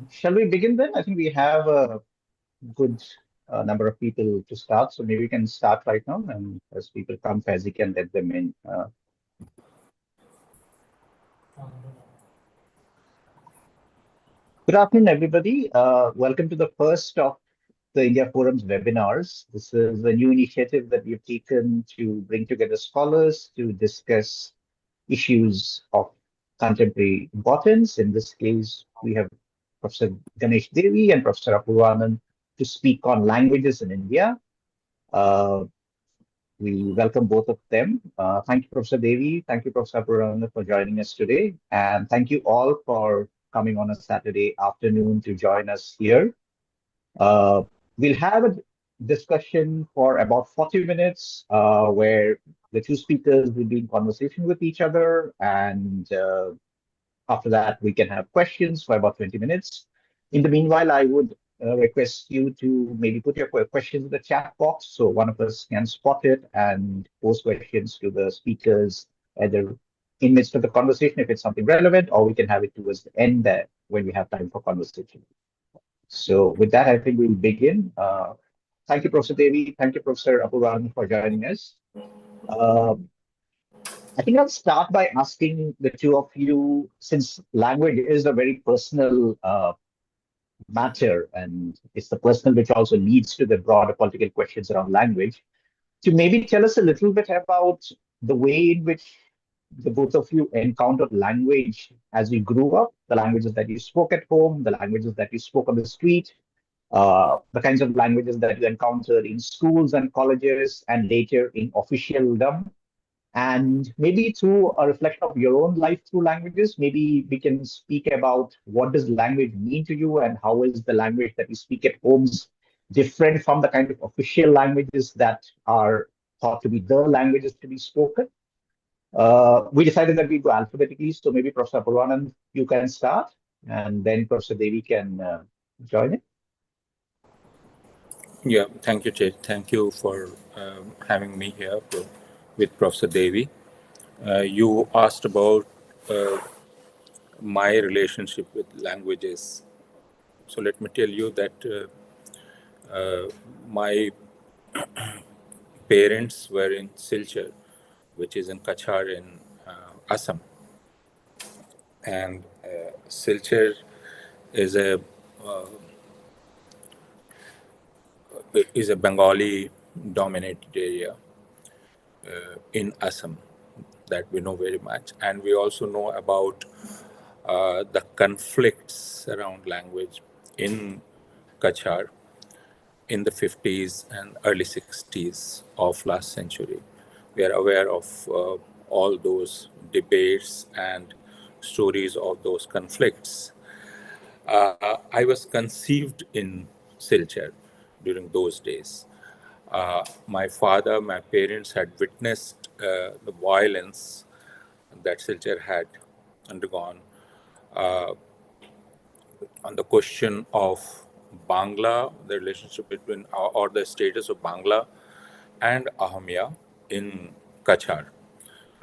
Shall we begin then? I think we have a good number of people to start, so maybe we can start right now. And as people come, Faizi can let them in. Good afternoon, everybody. Welcome to the first of the India Forum's webinars. This is a new initiative that we've taken to bring together scholars to discuss issues of contemporary importance. In this case, we have Professor Ganesh Devi and Professor Apoorvanand to speak on languages in India. We welcome both of them. Thank you, Professor Devi. Thank you, Professor Apoorvanand, for joining us today. And thank you all for coming on a Saturday afternoon to join us here. We'll have a discussion for about 40 minutes where the two speakers will be in conversation with each other. And after that, we can have questions for about 20 minutes. In the meanwhile, I would request you to maybe put your questions in the chat box so one of us can spot it and pose questions to the speakers either in midst of the conversation if it's something relevant, or we can have it towards the end there when we have time for conversation. So with that, I think we'll begin. Thank you, Professor Devi. Thank you, Professor Apoorvanand, for joining us. I think I'll start by asking the two of you, since language is a very personal matter, and it's the personal which also leads to the broader political questions around language, to maybe tell us a little bit about the way in which the both of you encountered language as you grew up, the languages that you spoke at home, the languages that you spoke on the street, the kinds of languages that you encountered in schools and colleges, and later in officialdom. And maybe through a reflection of your own life through languages, maybe we can speak about what does language mean to you and how is the language that you speak at homes different from the kind of official languages that are thought to be the languages to be spoken. We decided that we go alphabetically, so maybe Professor Apoorvanand, you can start, and then Professor Devi can join in. Yeah, thank you, Chet. Thank you for having me here with Professor Devi. You asked about my relationship with languages. So let me tell you that my parents were in Silchar, which is in Kachar in Assam. And Silchar is a Bengali-dominated area in Assam that we know very much. And we also know about the conflicts around language in Kachar in the 50s and early 60s of last century. We are aware of all those debates and stories of those conflicts. I was conceived in Silchar during those days. My parents had witnessed the violence that Silchar had undergone on the question of Bangla, the relationship between or the status of Bangla and Ahamiya in Kachar.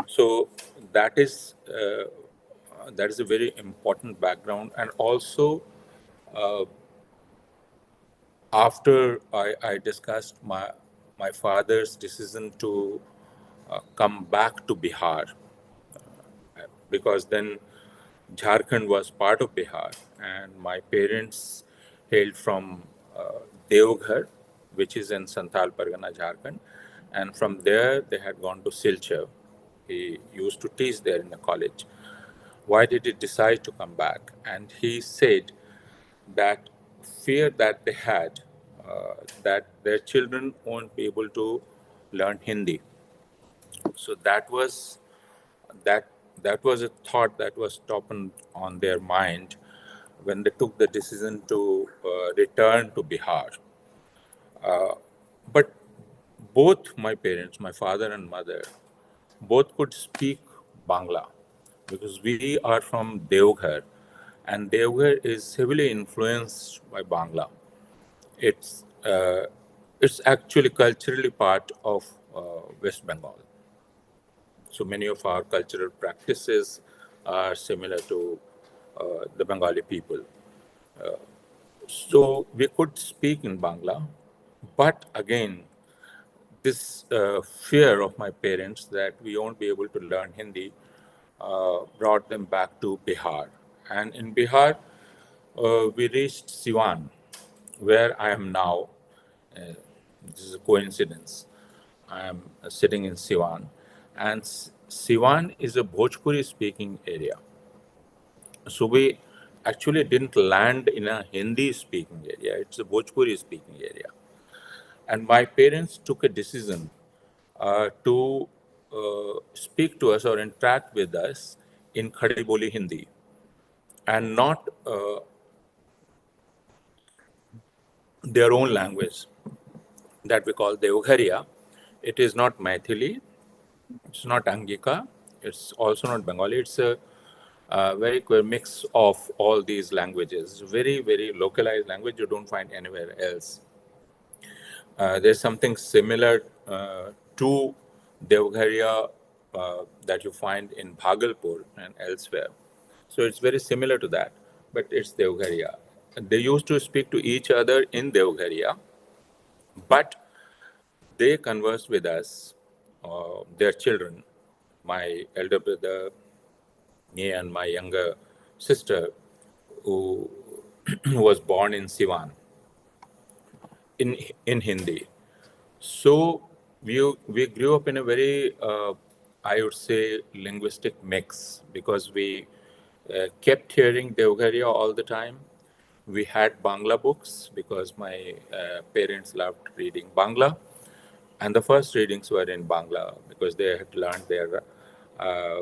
So that is a very important background. And also, after I discussed my father's decision to come back to Bihar, because then Jharkhand was part of Bihar, and my parents hailed from Devghar, which is in Santhal Pargana, Jharkhand, and from there they had gone to Silchar. He used to teach there in the college. Why did he decide to come back? And he said that fear that they had that their children won't be able to learn Hindi. So that was a thought that was top on their mind when they took the decision to return to Bihar. But both my parents, my father and mother, both could speak Bangla because we are from Devghar, and Devghar is heavily influenced by Bangla. It's actually culturally part of West Bengal. So many of our cultural practices are similar to the Bengali people. So we could speak in Bangla, but again, this fear of my parents that we won't be able to learn Hindi brought them back to Bihar. And in Bihar, we reached Siwan, where I am now. Uh, this is a coincidence. I am sitting in Siwan. And Siwan is a Bhojpuri speaking area. So we actually didn't land in a Hindi speaking area, it's a Bhojpuri speaking area. And my parents took a decision to speak to us or interact with us in Khadi Boli Hindi and not their own language that we call Devghariya. It is not Maithili, it's not Angika, it's also not Bengali. It's a very mix of all these languages. Very, very localized language you don't find anywhere else. There's something similar to Devghariya that you find in Bhagalpur and elsewhere. So it's very similar to that, but it's Devghariya. They used to speak to each other in Devghariya, but they conversed with us, their children, my elder brother, me, and my younger sister, who was born in Siwan, in Hindi. So we grew up in a very, I would say, linguistic mix because we kept hearing Devghariya all the time. We had Bangla books because my parents loved reading Bangla, and the first readings were in Bangla because they had learned their uh,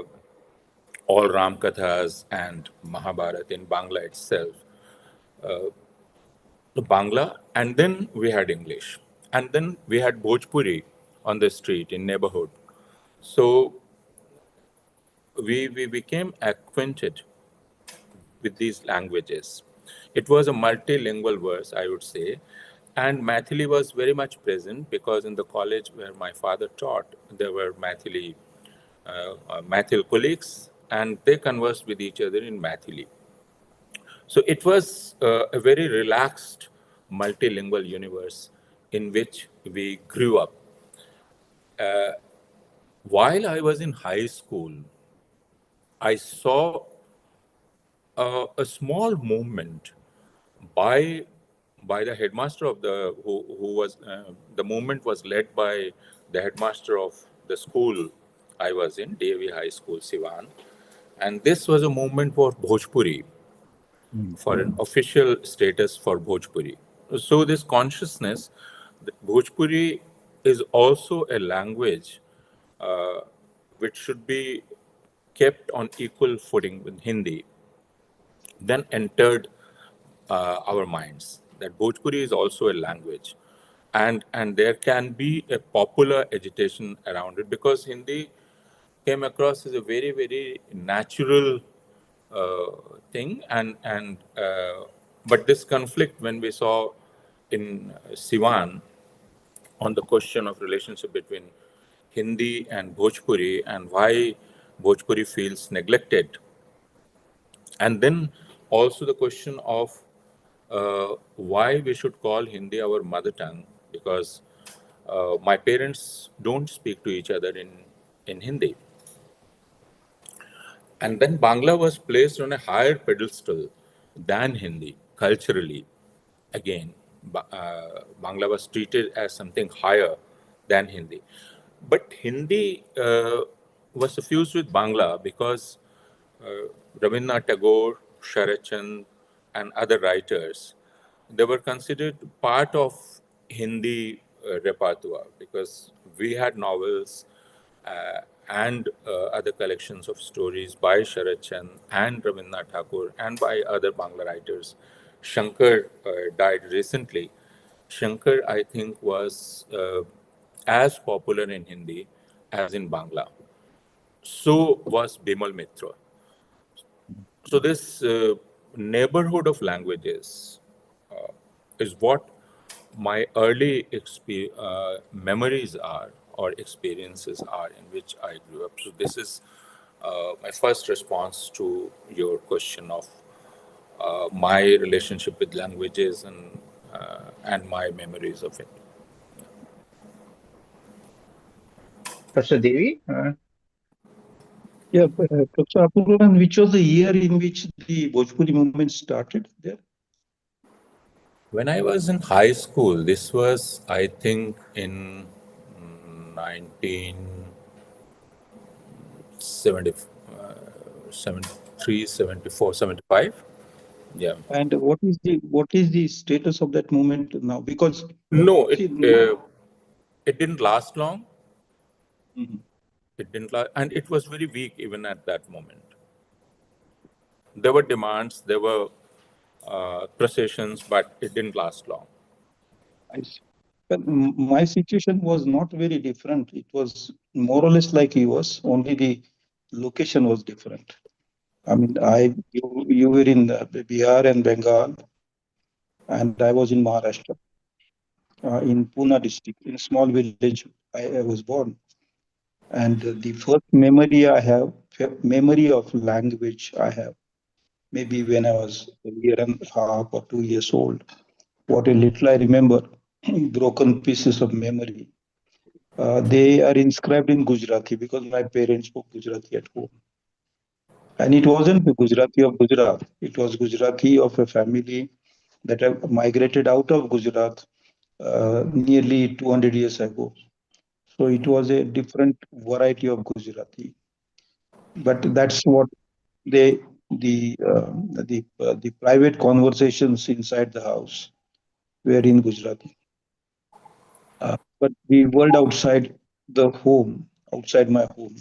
all Ram Kathas and Mahabharat in Bangla itself. Bangla, and then we had English, and then we had Bhojpuri on the street in neighborhood. So we became acquainted with these languages. It was a multilingual verse, I would say, and Maithili was very much present because in the college where my father taught, there were Maithil colleagues, and they conversed with each other in Maithili. So it was a very relaxed, multilingual universe in which we grew up. While I was in high school, I saw a small movement by the headmaster of who was the movement was led by the headmaster of the school I was in, Devi High School, Siwan, and this was a movement for Bhojpuri, for an official status for Bhojpuri. So this consciousness that Bhojpuri is also a language uh, which should be kept on equal footing with Hindi, then entered our minds that Bhojpuri is also a language, and there can be a popular agitation around it because Hindi came across as a very, very natural thing, and but this conflict when we saw in Siwan on the question of relationship between Hindi and Bhojpuri and why Bhojpuri feels neglected, and then also the question of why we should call Hindi our mother tongue because my parents don't speak to each other in Hindi. And then Bangla was placed on a higher pedestal than Hindi culturally. Again, Bangla was treated as something higher than Hindi. But Hindi was suffused with Bangla because Rabindranath Tagore, Sharachand, and other writers, they were considered part of Hindi repertoire because we had novels and other collections of stories by Sharat Chand and Rabindranath Tagore and by other Bangla writers. Shankar died recently. Shankar, I think, was as popular in Hindi as in Bangla. So was Bimal Mitra. So this neighborhood of languages is what my early memories are or experiences are in which I grew up. So this is my first response to your question of my relationship with languages and my memories of it. Professor Devi, Yeah, Professor Apoorvanand, which was the year in which the Bhojpuri movement started there? When I was in high school, this was, I think, in 1970, 73, 74, 75. Yeah. And what is the status of that movement now? Because No, see, it didn't last long. Mhm. It didn't last, and it was very weak even at that moment. There were demands, there were processions, but it didn't last long. I see. But my situation was not very different. It was more or less like yours, only the location was different. I mean, you were in Bihar and Bengal, and I was in Maharashtra, in Pune district, in a small village. I was born, and the first memory I have, memory of language I have, maybe when I was a year and a half or 2 years old. What a little I remember, broken pieces of memory. They are inscribed in Gujarati because my parents spoke Gujarati at home. And it wasn't the Gujarati of Gujarat, it was Gujarati of a family that have migrated out of Gujarat nearly 200 years ago. So it was a different variety of Gujarati. But that's what they the private conversations inside the house were in Gujarati. But the world outside the home, outside my home,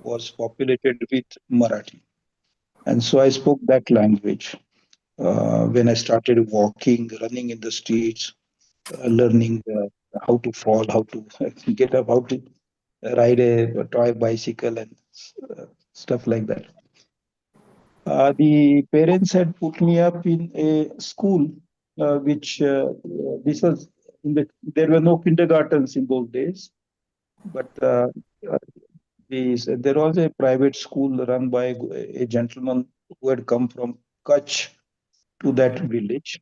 was populated with Marathi. And so I spoke that language when I started walking, running in the streets, learning how to fall, how to get up, how to ride a toy bicycle, and stuff like that. The parents had put me up in a school, which this was there were no kindergartens in those days, but uh, there was a private school run by a gentleman who had come from Kutch to that village.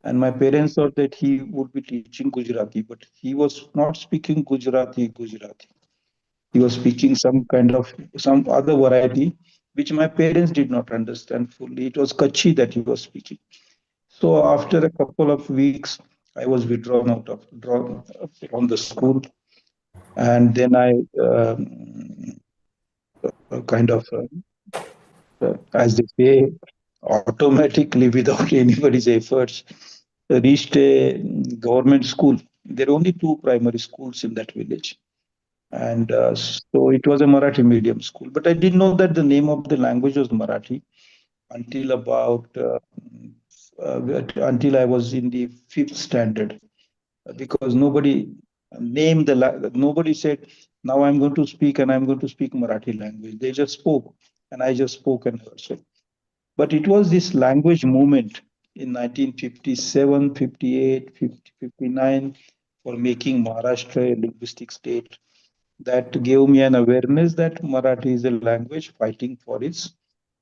And my parents thought that he would be teaching Gujarati, but he was not speaking Gujarati. He was speaking some other variety, which my parents did not understand fully. It was Kutchi that he was speaking. So after a couple of weeks, I was withdrawn drawn from the school, and then I kind of, as they say, automatically without anybody's efforts, reached a government school. There are only two primary schools in that village. And so it was a Marathi medium school. But I didn't know that the name of the language was Marathi until until I was in the fifth standard, because nobody said, now I'm going to speak and I'm going to speak Marathi language. They just spoke, and I just spoke and heard. So, but it was this language movement in 1957, 58, 50, 59 for making Maharashtra a linguistic state that gave me an awareness that Marathi is a language fighting for its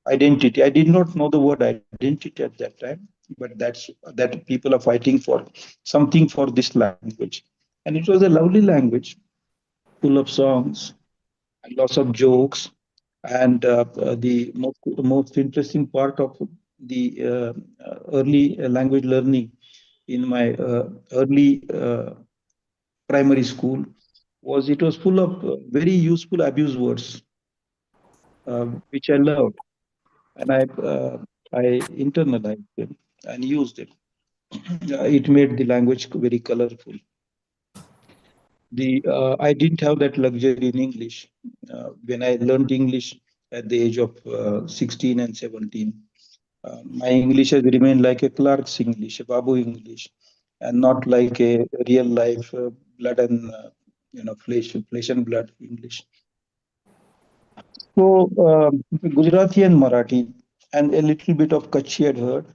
identity. I did not know the word identity at that time, but that people are fighting for something for this language. And it was a lovely language, full of songs and lots of jokes. And the most interesting part of the early language learning in my early primary school was it was full of very useful abuse words, which I loved, and I internalized them and used it. It made the language very colorful. The I didn't have that luxury in English. When I learned English at the age of 16 and 17, my English has remained like a clerk's English, a Babu English, and not like a real life blood and flesh and blood English. So Gujarati and Marathi and a little bit of Kutchi I'd heard.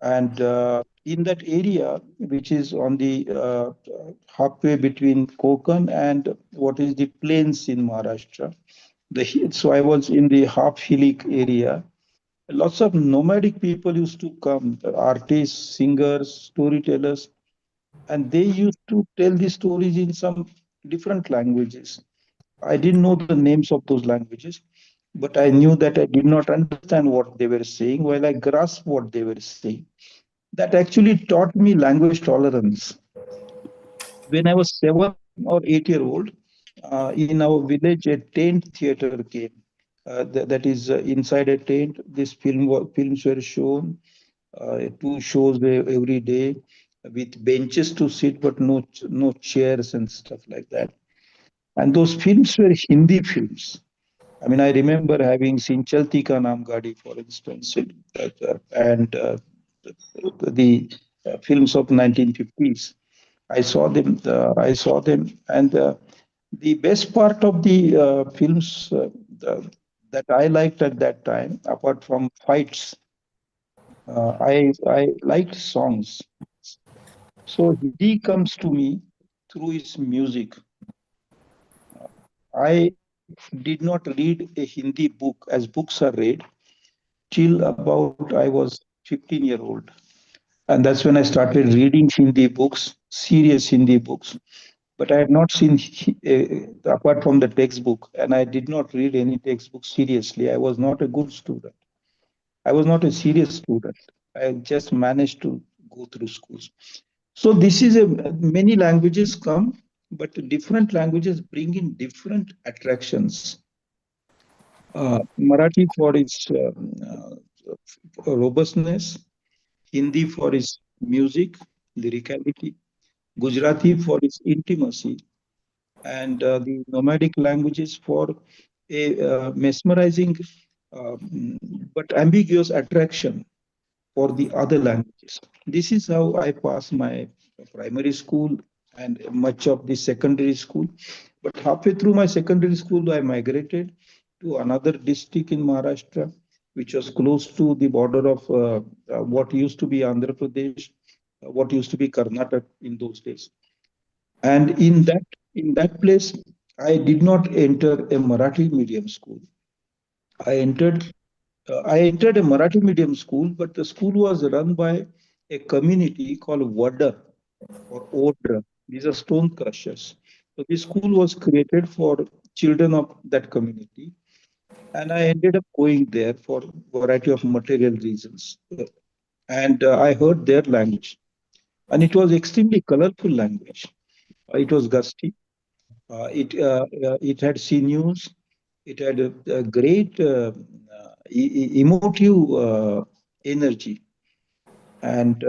And in that area, which is on the halfway between Konkan and what is the plains in Maharashtra, so I was in the half hilly area lots of nomadic people used to come, artists, singers, storytellers, and they used to tell the stories in some different languages. I didn't know the names of those languages, but I knew that I did not understand what they were saying while I grasped what they were saying. That actually taught me language tolerance. When I was 7 or 8 year old, in our village, a tent theater came. That is, inside a tent, films were shown, 2 shows every day with benches to sit, but no chairs and stuff like that. And those films were Hindi films. I mean, I remember having seen Chalti Ka Naam Gaadi, for instance, and the films of 1950s. I saw them, and the best part of the films that I liked at that time, apart from fights, I liked songs. So Hindi comes to me through his music. I did not read a Hindi book as books are read till about I was 15-year old. And that's when I started reading Hindi books, serious Hindi books. But I had not seen, apart from the textbook, and I did not read any textbook seriously. I was not a good student. I was not a serious student. I just managed to go through schools. So this is many languages come, but different languages bring in different attractions. Marathi for its robustness, Hindi for its music, lyricality, Gujarati for its intimacy, and the nomadic languages for a mesmerizing but ambiguous attraction for the other languages. This is how I passed my primary school and much of the secondary school. But halfway through my secondary school, I migrated to another district in Maharashtra, which was close to the border of what used to be Andhra Pradesh, what used to be Karnataka in those days. And in that place, I did not enter a Marathi medium school. I entered I entered a Marathi medium school, but the school was run by a community called Vadar or Odra. These are stone crushers. So this school was created for children of that community, and I ended up going there for a variety of material reasons. And I heard their language, and it was extremely colorful language. It was gusty. It had sinews. It had a great emotive energy, and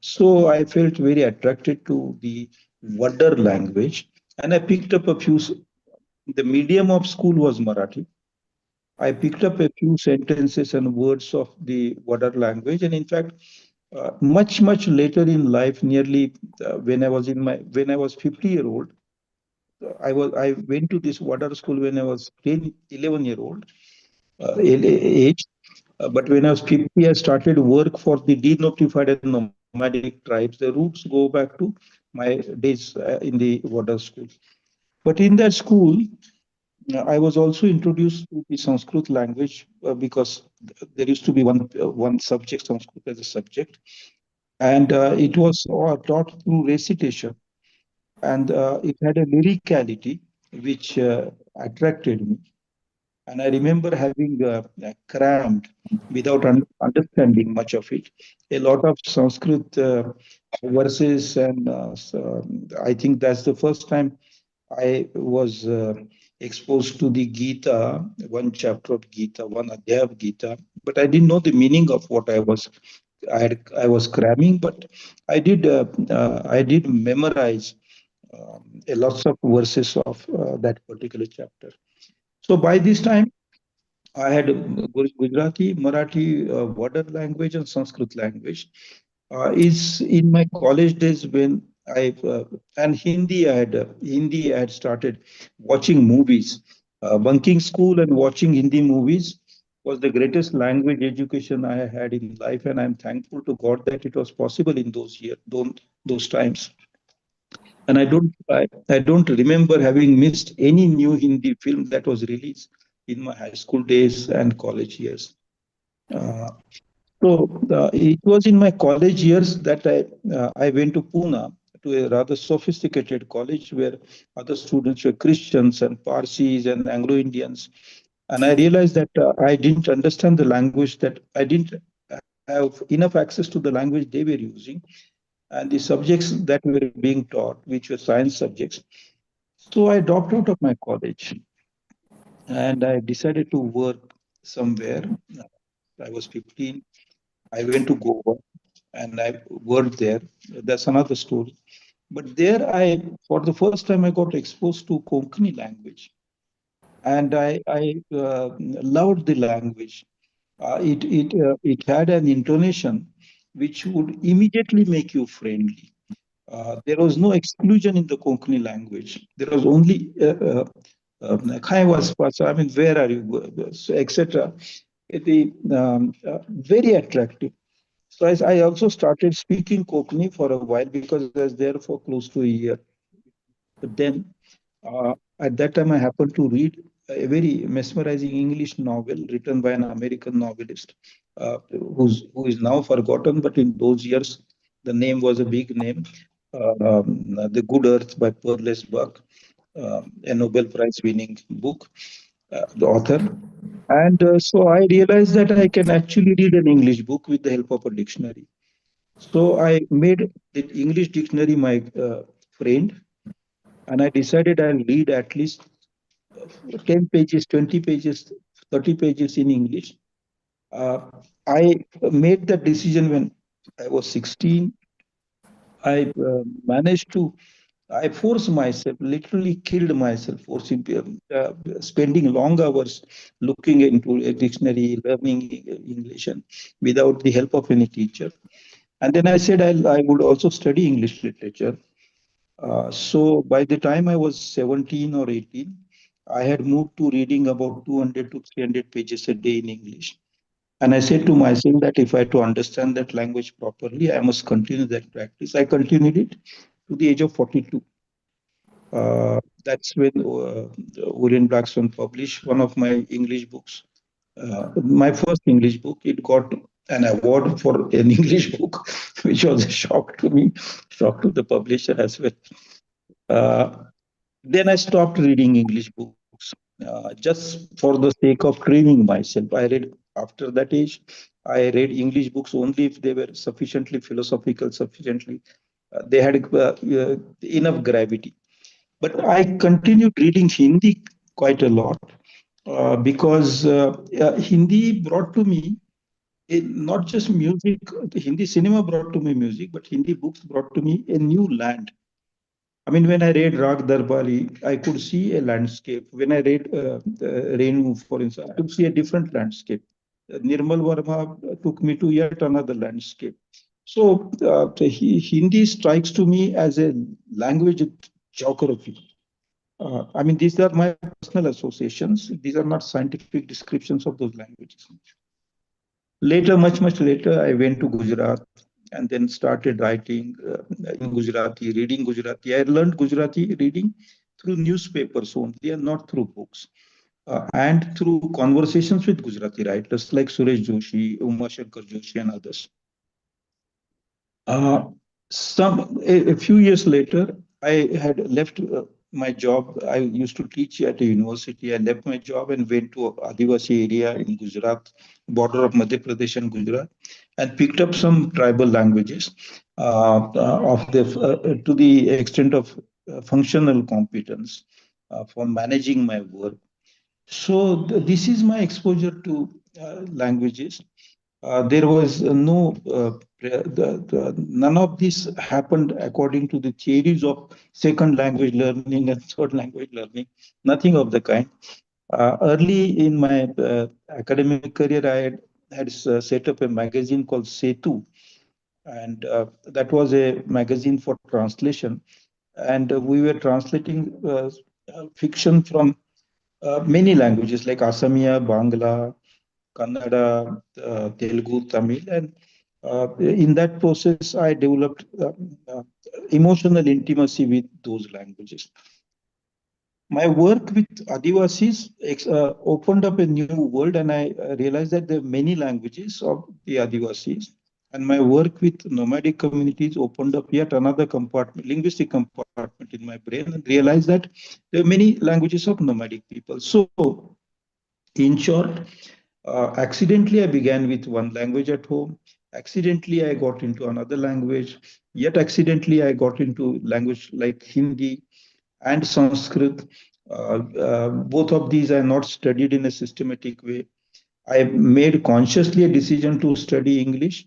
so I felt very attracted to the Vadar language, and I picked up a few. The medium of school was Marathi. I picked up a few sentences and words of the Vadar language, and in fact, much later in life, nearly when I was 50-year old, I went to this Vadar school when I was 10, 11-year old age. But when I was 50, I started work for the denotified and nomadic tribes. The roots go back to my days in the Vadar school. But in that school, I was also introduced to the Sanskrit language because there used to be one subject, Sanskrit as a subject, and it was taught through recitation, and it had a lyricality which attracted me. And I remember having crammed without understanding much of it. A lot of Sanskrit verses, and I think that's the first time I was exposed to the Gita, one chapter of Gita, one adhyaya of Gita, but I didn't know the meaning of what I was cramming. But I did memorize a lots of verses of that particular chapter. So by this time, I had Gujarati, Marathi, Vadar language, and Sanskrit language. Is in my college days when I and Hindi. I had started watching movies, bunking school and watching Hindi movies was the greatest language education I had in life, and I'm thankful to God that it was possible in those times. And I don't remember having missed any new Hindi film that was released in my high school days and college years. Uh, it was in my college years that I went to Pune, to a rather sophisticated college where other students were Christians and Parsis and Anglo-Indians. And I realized that I didn't understand the language, that I didn't have enough access to the language they were using, and the subjects that were being taught, which were science subjects. So I dropped out of my college and I decided to work somewhere. I was 15. I went to Goa and I worked there. That's another story. But there, for the first time, I got exposed to Konkani language, and I loved the language. It had an intonation which would immediately make you friendly. There was no exclusion in the Konkani language. There was only "Khai was Pacha," I mean, where are you, so, etc. Very attractive. So I also started speaking Konkani for a while because I was there for close to a year. But then at that time, I happened to read a very mesmerizing English novel written by an American novelist who is now forgotten, but in those years, the name was a big name. The Good Earth by Pearless Buck, a Nobel Prize winning book, the author. And so I realized that I can actually read an English book with the help of a dictionary. So I made the English dictionary my friend, and I decided I'll read at least 10 pages, 20 pages, 30 pages in English. Uh, I made that decision when I was 16. I managed to, I forced myself, literally killed myself, forcing, spending long hours looking into a dictionary, learning English, and without the help of any teacher. And then I said I would also study English literature. So by the time I was 17 or 18, I had moved to reading about 200 to 300 pages a day in English. And I said to myself that if I to understand that language properly, I must continue that practice. I continued it to the age of 42. That's when Orion Blackstone published one of my English books. My first English book. It got an award for an English book, which was a shock to me, shock to the publisher as well. Uh, then I stopped reading English books just for the sake of training myself. I read after that age. I read English books only if they were sufficiently philosophical, sufficiently they had enough gravity. But I continued reading Hindi quite a lot because Hindi brought to me not just music. The Hindi cinema brought to me music, but Hindi books brought to me a new land. I mean, when I read Rag Darbali, I could see a landscape. When I read Renu, for instance, I could see a different landscape. Nirmal Verma took me to yet another landscape. So Hindi strikes to me as a language geography. I mean, these are my personal associations. These are not scientific descriptions of those languages. Later, much later, I went to Gujarat and then started writing in Gujarati, reading Gujarati. I learned Gujarati reading through newspapers only and not through books. And through conversations with Gujarati writers like Suresh Joshi, Uma Shankar Joshi, and others. Uh, a few years later, I had left my job. I used to teach at a university. I left my job and went to Adivasi area in Gujarat, border of Madhya Pradesh and Gujarat, and picked up some tribal languages to the extent of functional competence for managing my work. So this is my exposure to languages. There was none of this happened according to the theories of second language learning and third language learning. Nothing of the kind. Early in my academic career, I had set up a magazine called Setu, and that was a magazine for translation. And we were translating fiction from many languages like Assamia, Bangla, Kannada, Telugu, Tamil, and in that process, I developed emotional intimacy with those languages. My work with Adivasis opened up a new world, and I realized that there are many languages of the Adivasis. And my work with nomadic communities opened up yet another compartment, linguistic compartment in my brain, and realized that there are many languages of nomadic people. So, in short, accidentally I began with one language at home. Accidentally I got into another language. Yet accidentally I got into language like Hindi and Sanskrit. Both of these are not studied in a systematic way. I made consciously a decision to study English.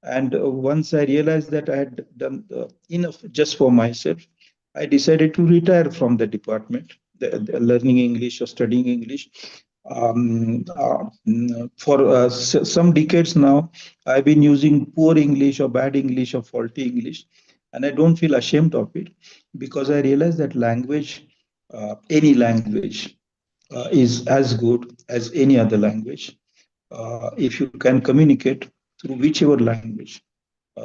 And once I realized that I had done enough just for myself, I decided to retire from the department, the learning English or studying English. For some decades now, I've been using poor English or bad English or faulty English, and I don't feel ashamed of it because I realize that language, any language, is as good as any other language if you can communicate through whichever language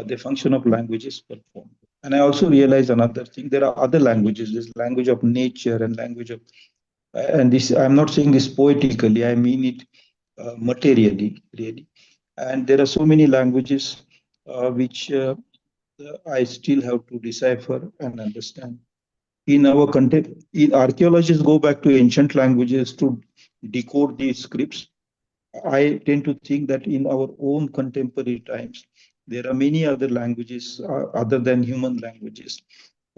the function of language is performed. And I also realize another thing: there are other languages. There's language of nature and language of, and this I'm not saying this poetically. I mean it materially, really. And there are so many languages which I still have to decipher and understand. In our context, archaeologists go back to ancient languages to decode these scripts. I tend to think that in our own contemporary times, there are many other languages other than human languages,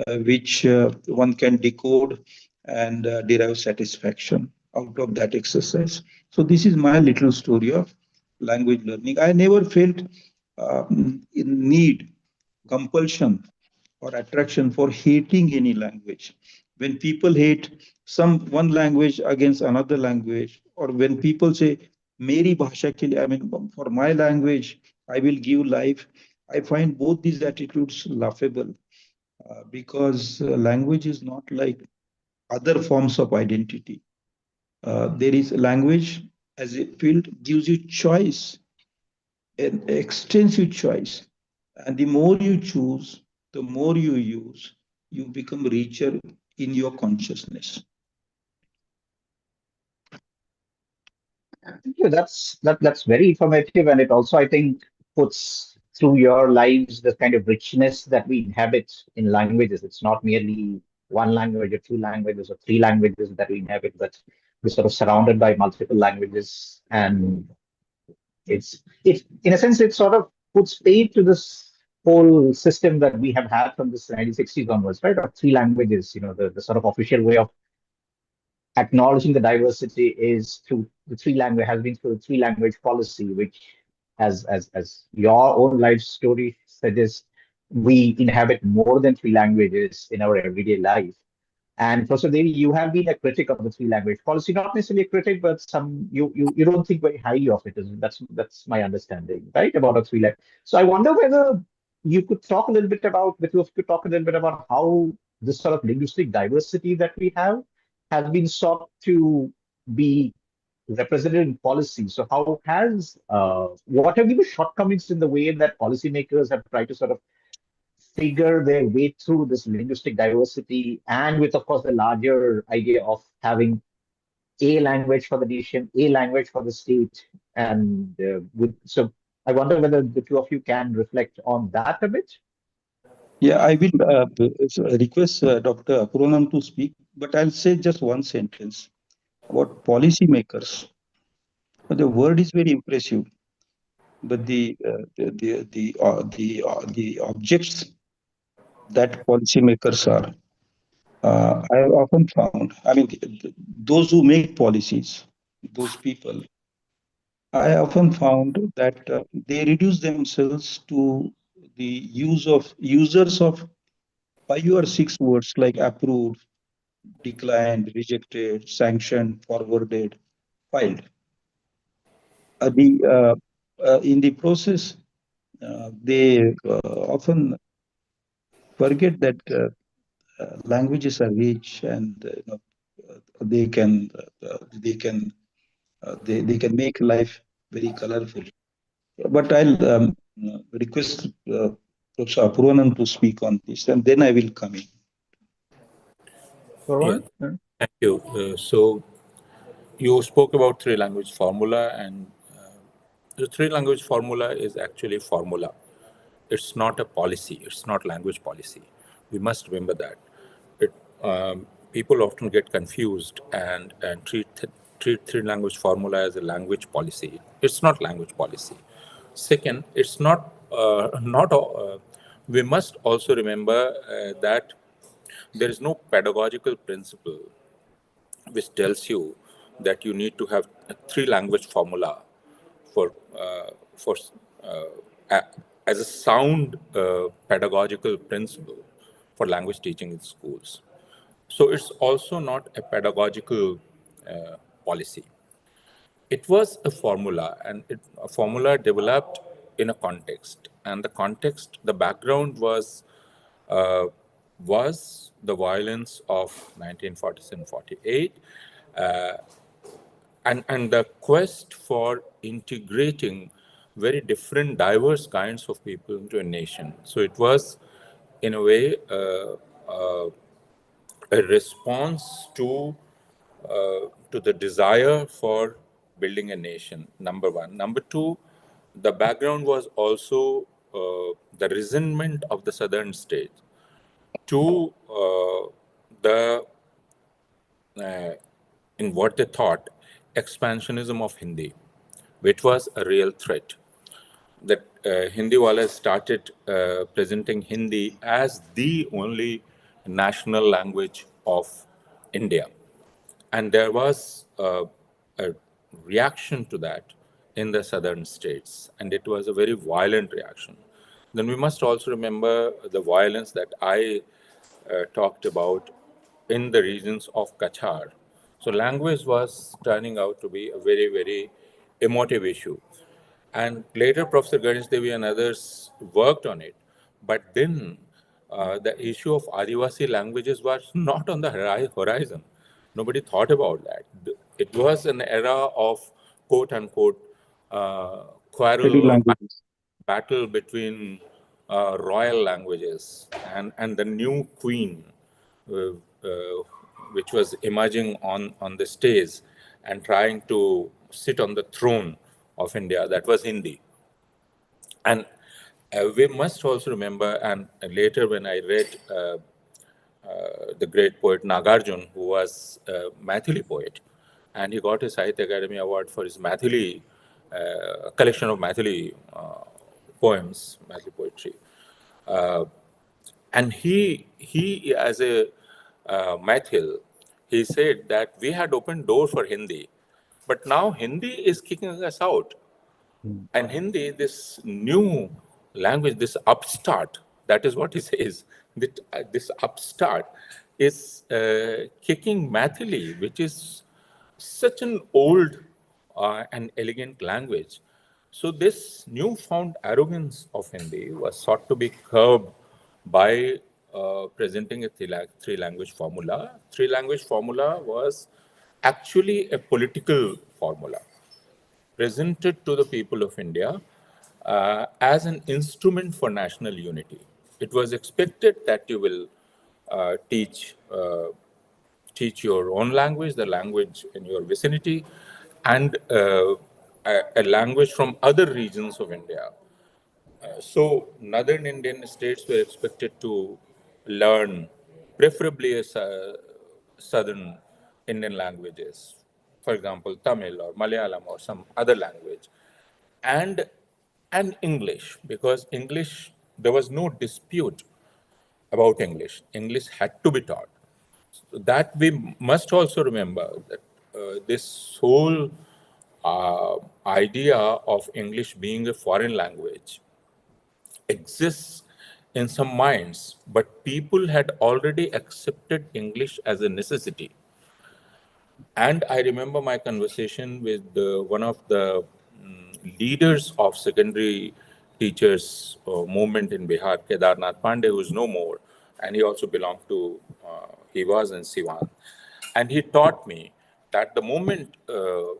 which one can decode and derive satisfaction out of that exercise. So this is my little story of language learning. I never felt in need, compulsion, or attraction for hating any language. When people hate some one language against another language, or when people say "Meri bhasha ke liye," I mean for my language, I will give life. I find both these attitudes laughable because language is not like other forms of identity. There is language as a field gives you choice, an extensive choice. And the more you choose, the more you use, you become richer in your consciousness. Yeah, that's very informative, and it also, I think, puts through your lives the kind of richness that we inhabit in languages. It's not merely one language or two languages or three languages that we inhabit, but we're sort of surrounded by multiple languages, and it's in a sense it sort of puts paid to this whole system that we have had from this 1960s onwards, right? Of three languages, the sort of official way of acknowledging the diversity is through the three language has been through the three language policy, which as your own life story suggests, we inhabit more than three languages in our everyday life. And Professor Devi, you have been a critic of the three language policy, not necessarily a critic, but some you don't think very highly of it. That's my understanding, right? About a three language. So I wonder whether you could talk a little bit about, the two of you could talk a little bit about how this sort of linguistic diversity that we have has been sought to be represented in policy. So how has what have been the shortcomings in the way that policymakers have tried to sort of figure their way through this linguistic diversity, and with, of course, the larger idea of having a language for the nation, a language for the state, and so I wonder whether the two of you can reflect on that a bit. Yeah, I will request Dr. Apoorvanand to speak, but I'll say just one sentence about policymakers. The word is very impressive, but the objects that policymakers are, I have often found. I mean, those who make policies, those people, I often found that they reduce themselves to the use of users of 5 or 6 words like approved, declined, rejected, sanctioned, forwarded, filed. In the process, they often forget that languages are rich and they can they can make life very colorful. But I'll request Professor Apoorvanand to speak on this, and then I will come in. Yeah, Correct. So you spoke about three-language formula, and the three-language formula is actually a formula. It's not a policy. It's not language policy. We must remember that. It, people often get confused and treat three-language formula as a language policy. It's not language policy. Second, it's not. We must also remember that there is no pedagogical principle which tells you that you need to have a three-language formula for for a, as a sound pedagogical principle for language teaching in schools. So it's also not a pedagogical policy. It was a formula, and a formula developed in a context, and the background uh, was the violence of 1947-48, and the quest for integrating very different, diverse kinds of people into a nation. So it was, in a way, a response to the desire for building a nation. Number one. Number two, the background was also the resentment of the southern states to the in what they thought expansionism of Hindi, which was a real threat. That Hindi wala started presenting Hindi as the only national language of India. And there was a reaction to that in the southern states, and it was a very violent reaction. Then we must also remember the violence that I talked about in the regions of Kachar. So language was turning out to be a very, very emotive issue. And later, Professor Ganesh Devi and others worked on it. But then the issue of Adivasi languages was not on the horizon. Nobody thought about that. It was an era of quote unquote quarrel Scheduled or languages. battle between royal languages and the new queen, uh, uh, which was emerging on the stage and trying to sit on the throne of India, that was Hindi. And we must also remember, and later when I read the great poet Nagarjun, who was a Maithili poet, and he got his Sahitya Academy Award for his Maithili, collection of Maithili poems, Maithili poetry. And he as a Maithil, he said that we had opened door for Hindi, but now Hindi is kicking us out. And Hindi, this new language, this upstart, that is what he says, that this upstart is kicking Maithili, which is such an old and elegant language. So this newfound arrogance of Hindi was sought to be curbed by presenting a three-language formula. Three-language formula was actually a political formula presented to the people of India as an instrument for national unity. It was expected that you will teach your own language, the language in your vicinity, and a language from other regions of India. So northern Indian states were expected to learn preferably southern Indian languages, for example, Tamil or Malayalam or some other language, and English, because English, there was no dispute about English. English had to be taught. So that we must also remember that this whole idea of English being a foreign language exists in some minds, but people had already accepted English as a necessity. And I remember my conversation with one of the leaders of secondary teachers movement in Bihar, Kedarnath Pandey, who is no more, and he also belonged to, he was in Siwan. And he taught me that the moment the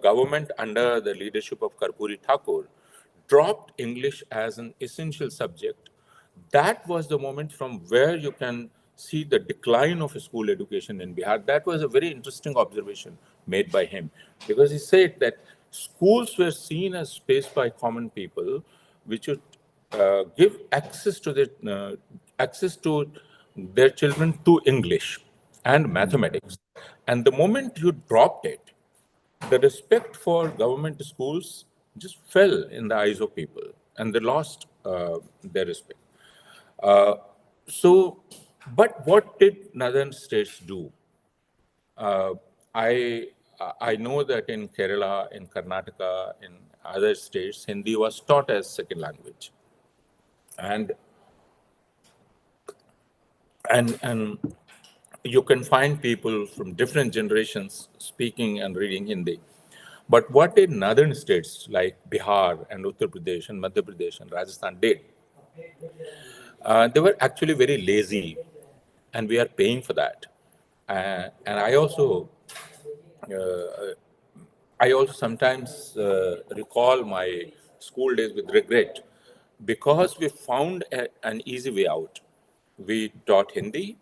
government under the leadership of Karpuri Thakur dropped English as an essential subject, that was the moment from where you can see the decline of school education in Bihar. That was a very interesting observation made by him, because he said that schools were seen as space by common people, which would give access to their children to English and mathematics. And the moment you dropped it, the respect for government schools just fell in the eyes of people, and they lost their respect. Uh, so, but what did northern states do? Uh, I I know that in Kerala, in Karnataka, in other states, Hindi was taught as second language, and and you can find people from different generations speaking and reading Hindi. But what did northern states like Bihar and Uttar Pradesh and Madhya Pradesh and Rajasthan did? They were actually very lazy, and we are paying for that. And uh, I also sometimes recall my school days with regret, because we found an easy way out. We taught Hindi,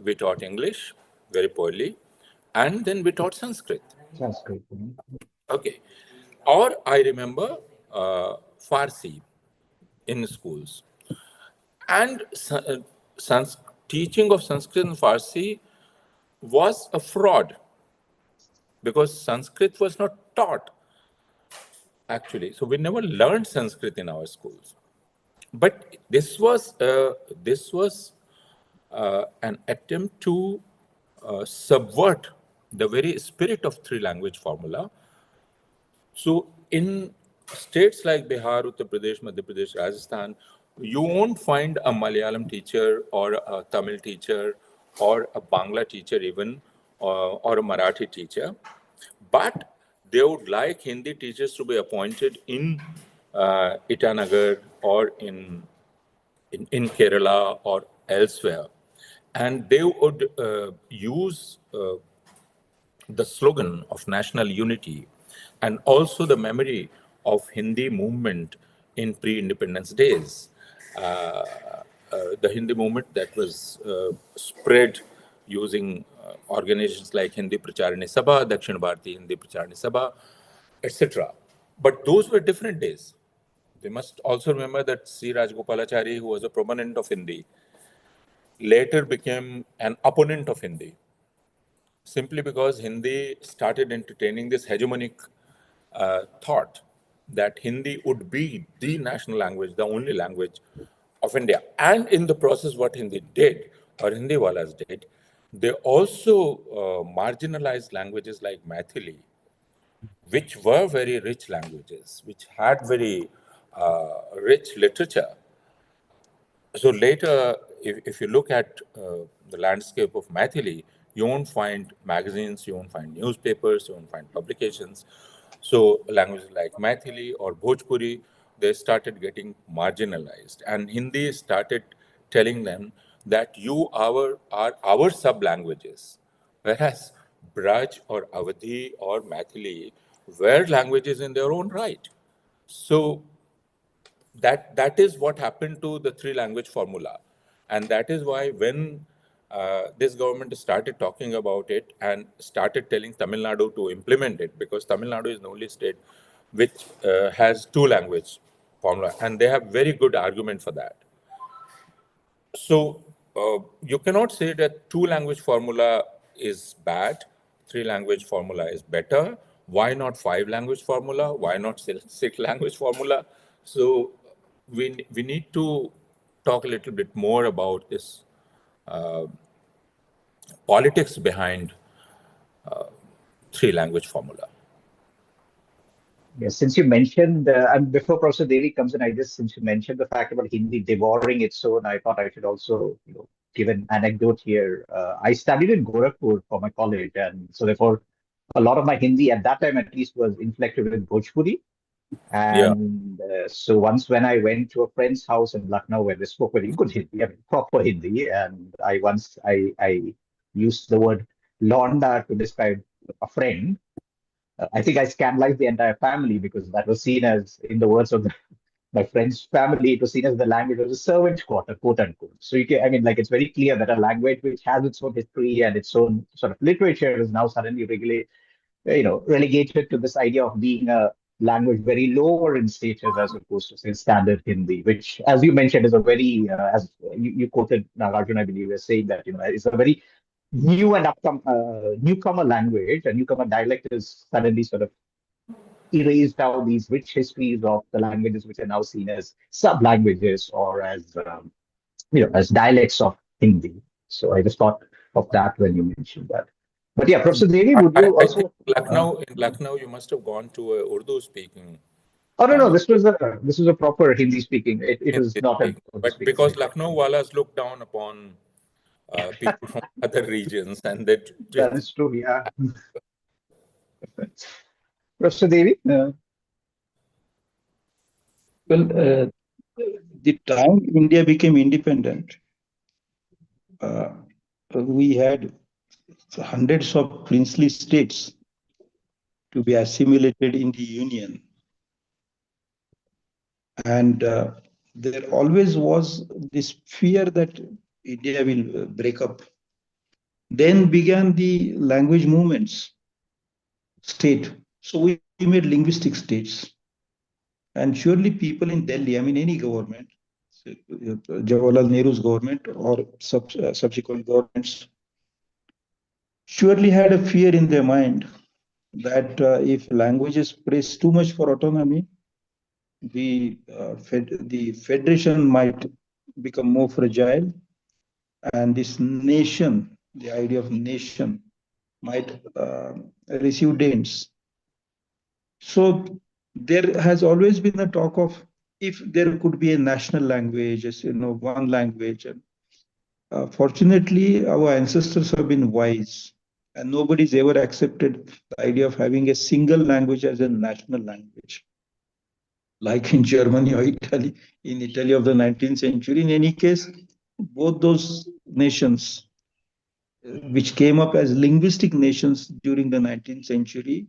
we taught English very poorly, and then we taught Sanskrit. Sanskrit. Okay. Or I remember Farsi in schools. And teaching of Sanskrit and Farsi was a fraud, because Sanskrit was not taught, actually. So we never learned Sanskrit in our schools. But this was an attempt to subvert the very spirit of three-language formula. So in states like Bihar, Uttar Pradesh, Madhya Pradesh, Rajasthan, you won't find a Malayalam teacher or a Tamil teacher or a Bangla teacher even, or a Marathi teacher. But they would like Hindi teachers to be appointed in Itanagar or in Kerala or elsewhere. And they would use the slogan of national unity and also the memory of Hindi movement in pre-independence days. The Hindi movement that was spread using organizations like Hindi Pracharini Sabha, Dakshin Bharati Hindi Pracharini Sabha, etc. But those were different days. They must also remember that C. Rajgopalachari, who was a proponent of Hindi, later became an opponent of Hindi, simply because Hindi started entertaining this hegemonic thought that Hindi would be the national language, the only language of India. And in the process, what Hindi did, or Hindiwalas did, they also marginalized languages like Maithili, which were very rich languages, which had very rich literature. So later, if you look at the landscape of Maithili, you won't find magazines, you won't find newspapers, you won't find publications. So languages like Maithili or Bhojpuri, they started getting marginalized. And Hindi started telling them that you are our sub-languages. Whereas Braj or Awadhi or Maithili were languages in their own right. So that is what happened to the three-language formula. And that is why when this government started talking about it and started telling Tamil Nadu to implement it, because Tamil Nadu is the only state which has two-language formula, and they have very good argument for that. So you cannot say that two-language formula is bad, three-language formula is better. Why not five-language formula? Why not six-language formula? So we need to talk a little bit more about this politics behind three-language formula. Yes, since you mentioned, and before Professor Devi comes in, since you mentioned the fact about Hindi devouring its own, I thought I should also, give an anecdote here. I studied in Gorakhpur for my college, and so therefore, a lot of my Hindi at that time, at least, was inflected with Bhojpuri. Yeah. And so once when I went to a friend's house in Lucknow where they spoke very good Hindi, I mean, proper Hindi, and I used the word Londa to describe a friend. I think I scandalized the entire family because that was seen as, in the words of the my friend's family, it was seen as the language of the servant quarter, quote unquote. So you can, I mean, like it's very clear that a language which has its own history and its own sort of literature is now suddenly relegated to this idea of being a language very lower in status as opposed to say standard Hindi, which, as you mentioned, is a very, as you quoted Nagarjuna, I believe, as saying that it's a very new and newcomer language, a newcomer dialect is suddenly sort of erased out these rich histories of the languages which are now seen as sub languages or as as dialects of Hindi. So I just thought of that when you mentioned that. But yeah, Professor Devi, would you I think also? In Lucknow, you must have gone to a Urdu speaking Oh no, kind no, of this was a proper Hindi speaking. It was Hindi not an speaking. Urdu But speaking because center. Lucknow Walas look down upon people from other regions, and they That is true. Yeah, Professor Devi. Well, the time India became independent, uh, we had hundreds of princely states to be assimilated in the union. And there always was this fear that India will break up. Then began the language movements, state. So we made linguistic states. And surely people in Delhi, I mean, any government, Jawaharlal Nehru's government or subsequent governments, surely had a fear in their mind that if languages press too much for autonomy, the federation might become more fragile, and this nation, the idea of nation, might receive dents. So there has always been a talk of if there could be a national language, one language. And fortunately, our ancestors have been wise, and nobody's ever accepted the idea of having a single language as a national language, like in Germany or Italy, in Italy of the 19th century. In any case, both those nations, which came up as linguistic nations during the 19th century,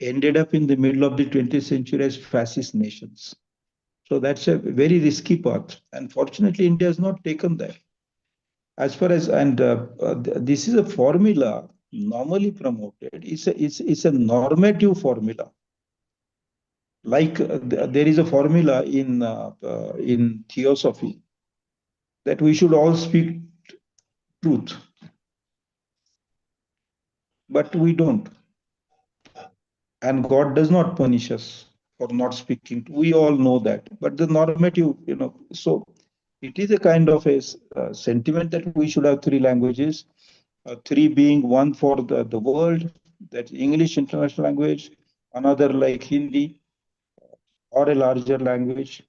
ended up in the middle of the 20th century as fascist nations. So that's a very risky path. And fortunately, India has not taken that. As far as, and this is a formula normally promoted, it's a normative formula. Like there is a formula in theosophy that we should all speak truth, but we don't. And God does not punish us for not speaking. We all know that. But the normative, so it is a kind of a sentiment that we should have three languages, three being one for the world, that's English international language, another like Hindi, or a larger language,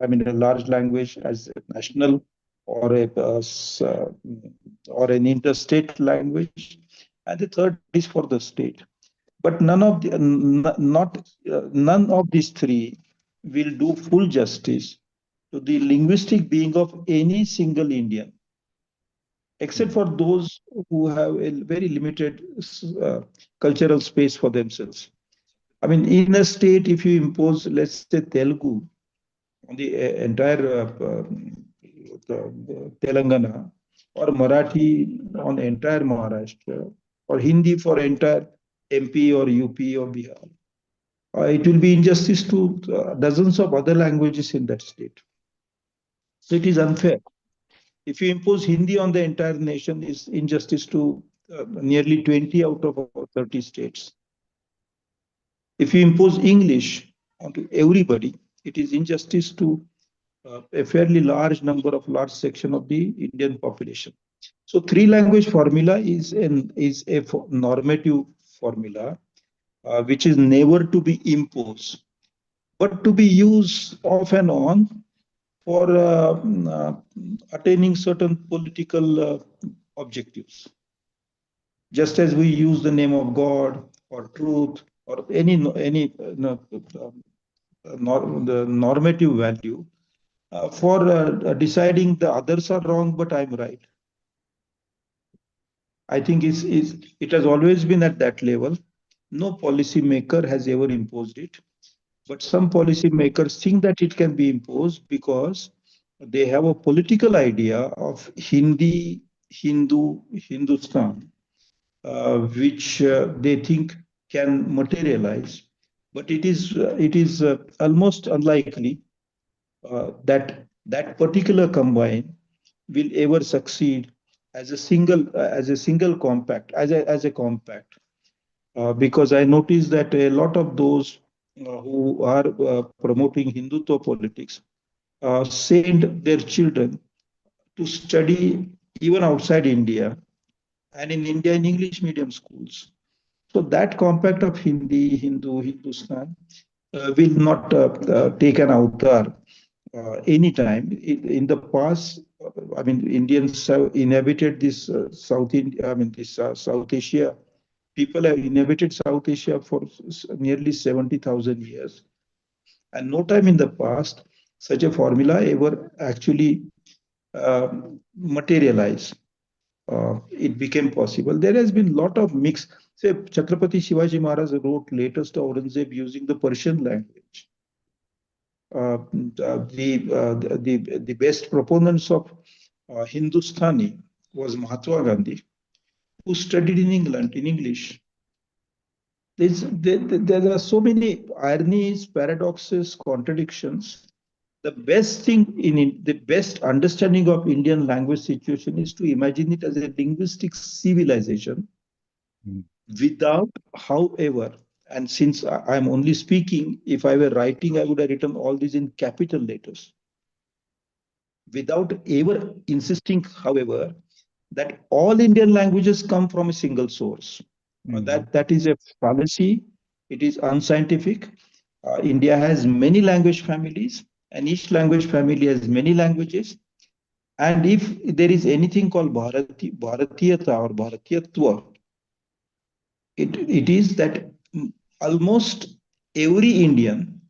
I mean a large language as a national or or an interstate language, and the third is for the state. But none of these three will do full justice to the linguistic being of any single Indian, except for those who have a very limited cultural space for themselves. I mean, in a state, if you impose, let's say, Telugu on the entire Telangana, or Marathi on the entire Maharashtra, or Hindi for entire MP or UP or Bihar, it will be injustice to dozens of other languages in that state. So it is unfair. If you impose Hindi on the entire nation, is injustice to nearly 20 out of 30 states. If you impose English onto everybody, it is injustice to a fairly large section of the Indian population. So three language formula is a normative formula, which is never to be imposed, but to be used off and on for attaining certain political objectives. Just as we use the name of God or truth or any the normative value for deciding the others are wrong, but I'm right. I think it has always been at that level. No policy maker has ever imposed it. But some policymakers think that it can be imposed because they have a political idea of Hindustan, which they think can materialize. But it is almost unlikely that particular combine will ever succeed as a single compact as a compact, because I noticed that a lot of those who are promoting Hindutva politics send their children to study even outside India, and in India in English medium schools. So that compact of Hindustan will not take an avatar anytime. In the past, I mean, Indians have inhabited this South Asia. People have inhabited South Asia for nearly 70,000 years. And no time in the past such a formula ever actually materialized. It became possible. There has been a lot of mix. Say, Chhatrapati Shivaji Maharaj wrote letters to Aurangzeb using the Persian language. The best proponents of Hindustani was Mahatma Gandhi, who studied in England in English. There are so many ironies, paradoxes, contradictions. The best thing the best understanding of Indian language situation is to imagine it as a linguistic civilization without, however, and since I'm only speaking, if I were writing, I would have written all these in capital letters. Without ever insisting, however, that all Indian languages come from a single source. That is a fallacy. It is unscientific. India has many language families, and each language family has many languages. And if there is anything called Bharatiyata or Bharatiyatva, it is that almost every Indian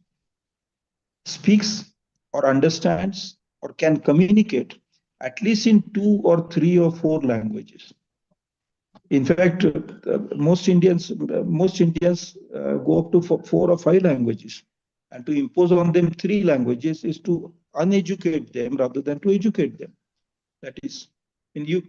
speaks or understands or can communicate at least in 2 or 3 or 4 languages. In fact, most Indians go up to 4 or 5 languages, and to impose on them 3 languages is to uneducate them rather than to educate them. That is, when you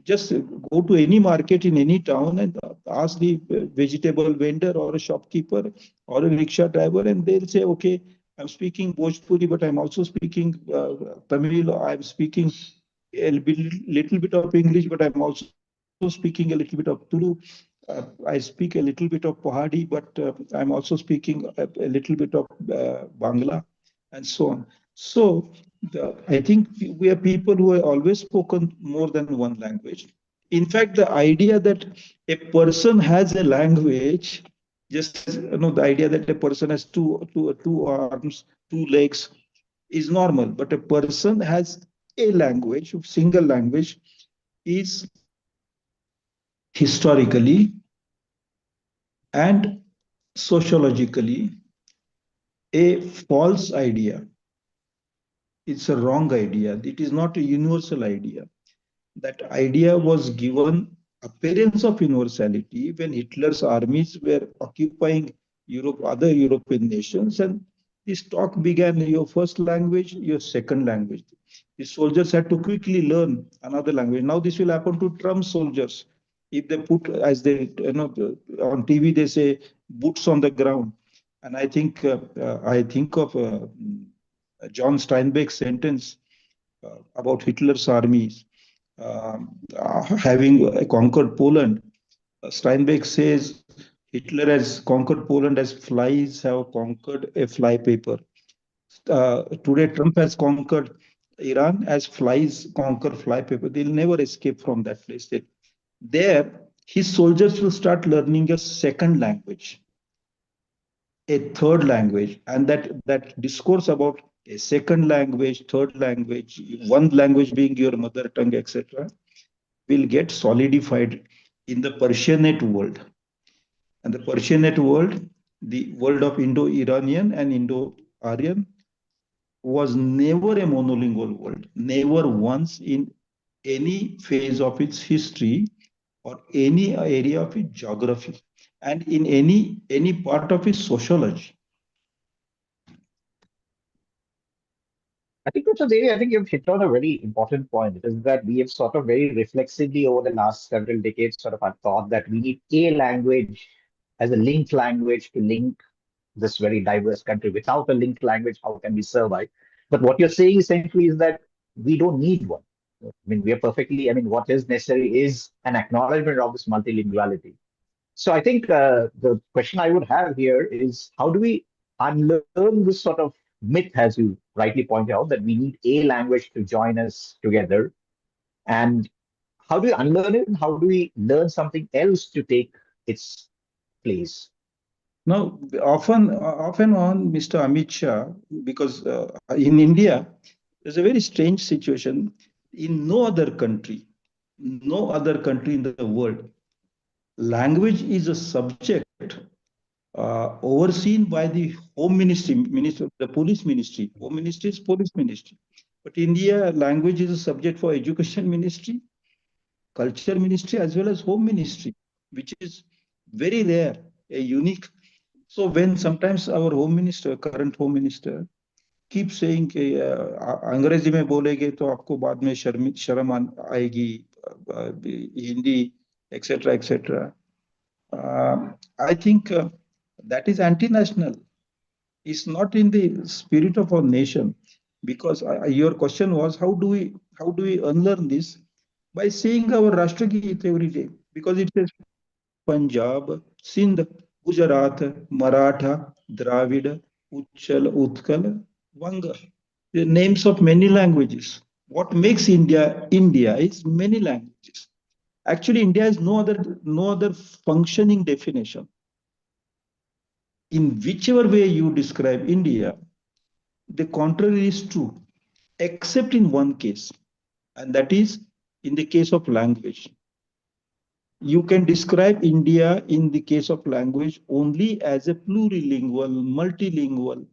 just go to any market in any town and ask the vegetable vendor or a shopkeeper or a rickshaw driver, and they'll say, okay, I'm speaking Bhojpuri, but I'm also speaking Tamil. I'm speaking a little bit of English, but I'm also speaking a little bit of Tulu. I speak a little bit of Pahadi, but I'm also speaking a little bit of Bangla, and so on. So I think we are people who have always spoken more than one language. In fact, the idea that a person has a language, just as the idea that a person has two arms, 2 legs, is normal. But a person has a language, a single language, is historically and sociologically a false idea. It's a wrong idea. It is not a universal idea. That idea was given appearance of universality when Hitler's armies were occupying Europe, other European nations, and this talk began: your first language, your second language. The soldiers had to quickly learn another language. Now this will happen to Trump soldiers. If they put, as they on TV, they say boots on the ground, and I think of John Steinbeck's sentence about Hitler's armies having conquered Poland. Steinbeck says Hitler has conquered Poland as flies have conquered a flypaper. Today, Trump has conquered Iran as flies conquer flypaper. They'll never escape from that place. There, his soldiers will start learning a second language, a third language, and that discourse about a second language, third language, one language being your mother tongue, etc., will get solidified in the Persianate world. And the Persianate world, the world of Indo-Iranian and Indo-Aryan, was never a monolingual world, never once in any phase of its history or any area of its geography, and in any part of its sociology. I think, Dr. Devi, I think you've hit on a very important point. It is that we have sort of very reflexively over the last several decades sort of had thought that we need a language as a linked language to link this very diverse country. Without a linked language, how can we survive? But what you're saying essentially is that we don't need one. I mean, we are perfectly, I mean, what is necessary is an acknowledgement of this multilinguality. So I think the question I would have here is how do we unlearn this sort of myth, as you rightly point out, that we need a language to join us together? And how do we unlearn it? And how do we learn something else to take its place? Now, often on Mr. Amit Shah, because in India, there's a very strange situation. In no other country in the world, language is a subject overseen by the Home Ministry, the Police Ministry. Home Ministry is Police Ministry. But India, language is a subject for Education Ministry, Culture Ministry, as well as Home Ministry, which is very rare, a unique. So when sometimes our Home Minister, current Home Minister, keeps saying कि अंग्रेजी में बोलेगे तो आपको बाद में शर्म आएगी, Hindi, etc. I think that is anti-national. It's not in the spirit of our nation. Because your question was how do we unlearn this? By saying our Rashtrageet every day, because it says Punjab, Sindh, Gujarat, Maratha, Dravid, Uchal, Utkal, Vanga. The names of many languages. What makes India India is many languages. Actually, India has no other functioning definition. In whichever way you describe India, the contrary is true, except in one case, and that is in the case of language. You can describe India in the case of language only as a plurilingual, multilingual,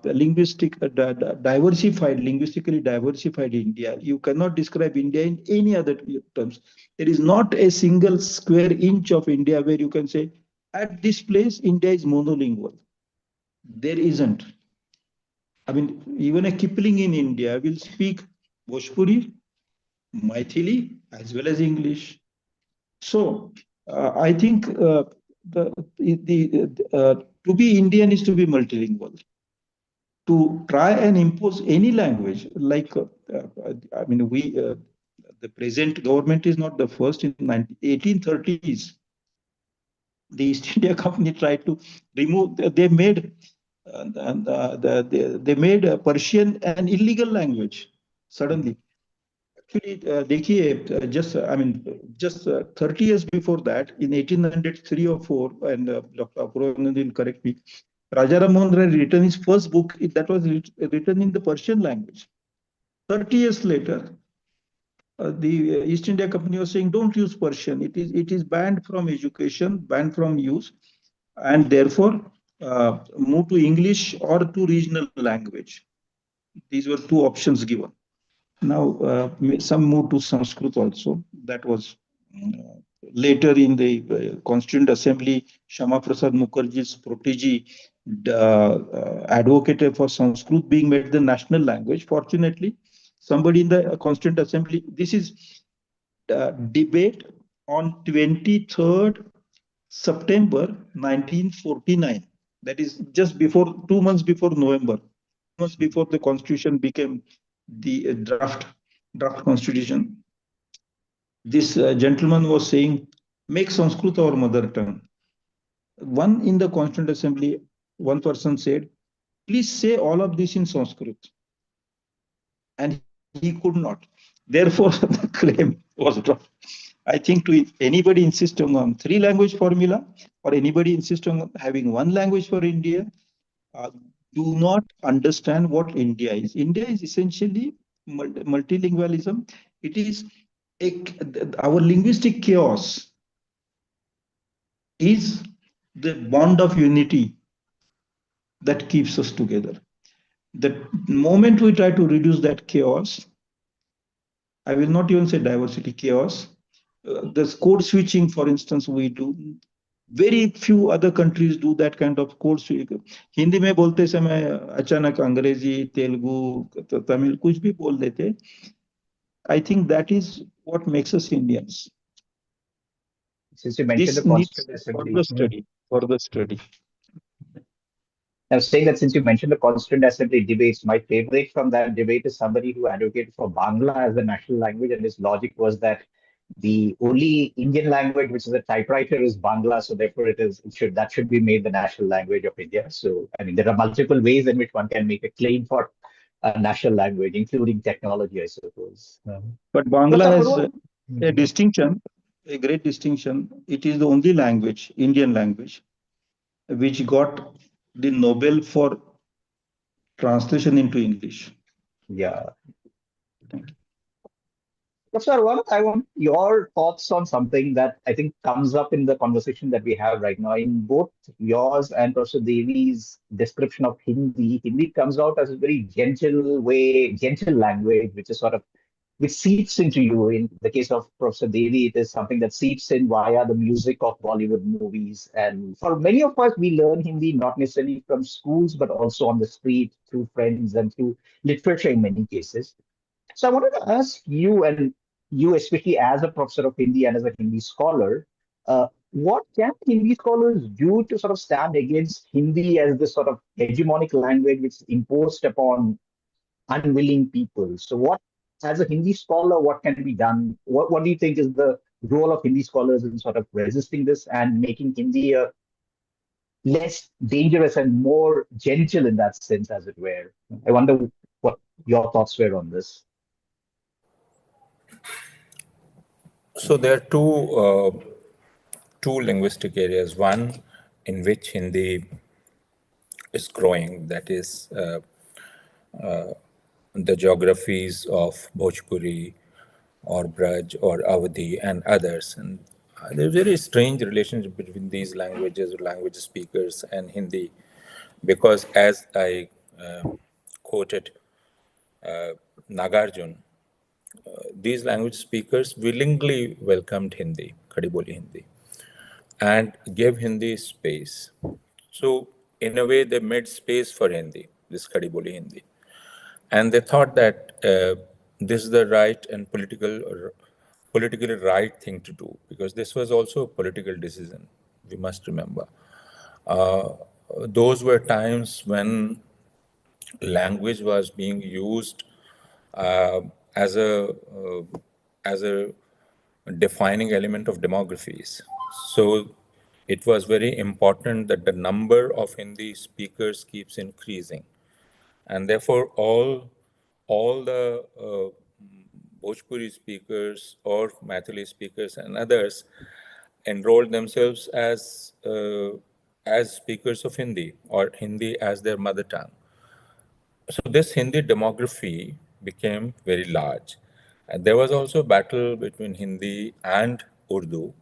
linguistically diversified India. You cannot describe India in any other terms. There is not a single square inch of India where you can say, at this place, India is monolingual. There isn't. I mean, even a Kipling in India will speak Bhojpuri, Maithili, as well as English. So I think to be Indian is to be multilingual. To try and impose any language, like I mean, the present government is not the first. In 1830s, the East India Company tried to remove. They made Persian an illegal language suddenly. Actually, देखिए, just 30 years before that, in 1803 or 4, and Dr. Apoorvanand will correct me, Raja Ram Mohan Rai written his first book that was written in the Persian language. 30 years later, the East India Company was saying, don't use Persian. It is banned from education, banned from use, and therefore move to English or to regional language. These were two options given. Now, some moved to Sanskrit also. That was later in the Constituent Assembly. Shama Prasad Mukherjee's protege advocated for Sanskrit being made the national language. Fortunately, somebody in the Constituent Assembly, this is debate on 23rd September 1949. That is just before 2 months before November, 2 months before the Constitution became the draft Constitution. This gentleman was saying, make Sanskrit our mother tongue. One in the Constituent Assembly, one person said, please say all of this in Sanskrit. And he could not. Therefore, the claim was dropped. I think to anybody insisting on 3-language formula or anybody insisting on having 1 language for India, do not understand what India is. India is essentially multilingualism. It is our linguistic chaos is the bond of unity that keeps us together. The moment we try to reduce that chaos, I will not even say diversity, chaos. The code switching, for instance, we do, Very few other countries do that kind of course. Hindi में बोलते समय अचानक अंग्रेजी, तेलुगु, तमिल कुछ भी बोल देते. I think that is what makes us Indians. Since you mentioned the This needs Constituent Assembly, further study. Further study. I was saying that since you mentioned the Constituent Assembly debates, my favorite from that debate is somebody who advocated for Bangla as the national language, and his logic was that the only Indian language which is a typewriter is Bangla, so therefore that should be made the national language of India. So I mean, there are multiple ways in which one can make a claim for a national language, including technology, I suppose. But Bangla Dr. has Purwan, a distinction, a great distinction. It is the only language, Indian language, which got the Nobel for translation into English. yeah. Thank you. Professor Arwan, I want your thoughts on something that I think comes up in the conversation that we have right now. In both yours and Professor Devi's description of Hindi, Hindi comes out as a very gentle way, gentle language, which seeps into you. In the case of Professor Devi, it is something that seeps in via the music of Bollywood movies. And for many of us, we learn Hindi not necessarily from schools, but also on the street, through friends, and through literature in many cases. So I wanted to ask you, and you especially as a professor of Hindi and as a Hindi scholar, what can Hindi scholars do to sort of stand against Hindi as this sort of hegemonic language which is imposed upon unwilling people? So as a Hindi scholar, what can be done? What do you think is the role of Hindi scholars in sort of resisting this and making Hindi a less dangerous and more gentle in that sense, as it were? I wonder what your thoughts were on this. So there are two linguistic areas. One in which Hindi is growing, that is the geographies of Bhojpuri or Braj or Awadhi and others. And there's a very strange relationship between these languages or language speakers and Hindi, because as I quoted Nagarjun, these language speakers willingly welcomed Hindi, Khadi Boli Hindi, and gave Hindi space. So in a way, they made space for Hindi, this Khadi Boli Hindi. And they thought that this is the right and politically right thing to do, because this was also a political decision, we must remember. Those were times when language was being used uh, as a uh, as a defining element of demographies. So it was very important that the number of Hindi speakers keeps increasing, and therefore all the Bhojpuri speakers or Maithili speakers and others enrolled themselves as speakers of Hindi or Hindi as their mother tongue. So this Hindi demography became very large. And there was also a battle between Hindi and Urdu.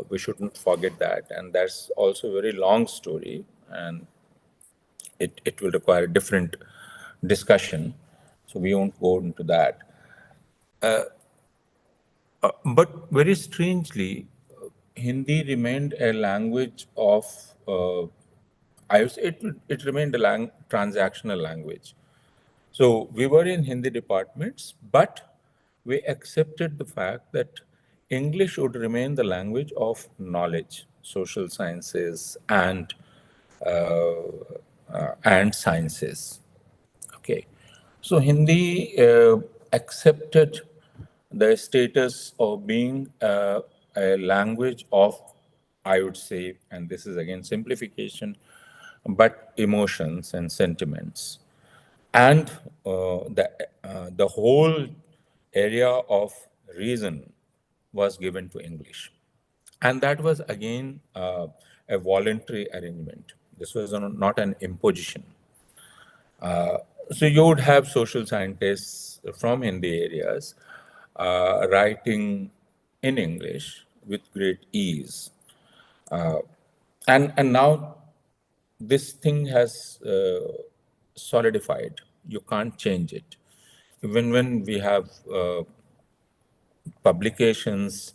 We shouldn't forget that. And that's also a very long story, and it will require a different discussion. So we won't go into that. But very strangely, Hindi remained a language of, I would say it remained a transactional language. So we were in Hindi departments, but we accepted the fact that English would remain the language of knowledge, social sciences, and sciences. Okay, so Hindi accepted the status of being a language of, I would say, and this is again simplification, but emotions and sentiments, and the whole area of reason was given to English, and that was again a voluntary arrangement. This was not an imposition. So you would have social scientists from Hindi areas writing in English with great ease. And now this thing has solidified. You can't change it. Even when we have publications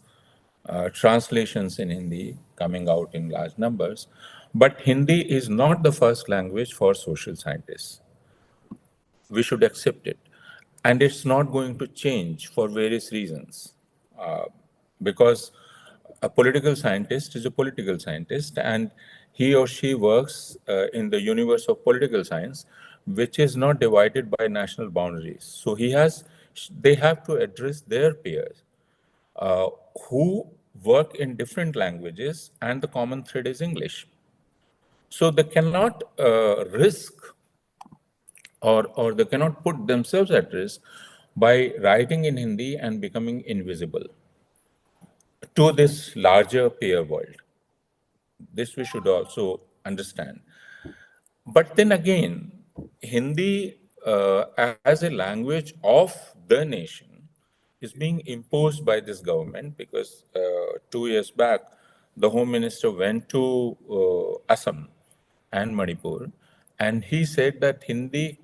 translations in Hindi coming out in large numbers. But Hindi is not the first language for social scientists. We should accept it. And it's not going to change for various reasons. Because a political scientist is a political scientist, and he or she works in the universe of political science, which is not divided by national boundaries. So they have to address their peers uh, who work in different languages, and the common thread is English. So they cannot risk, or they cannot put themselves at risk by writing in Hindi and becoming invisible to this larger peer world. This we should also understand. But then again, Hindi as a language of the nation is being imposed by this government because 2 years back, the Home Minister went to Assam and Manipur, and he said that Hindi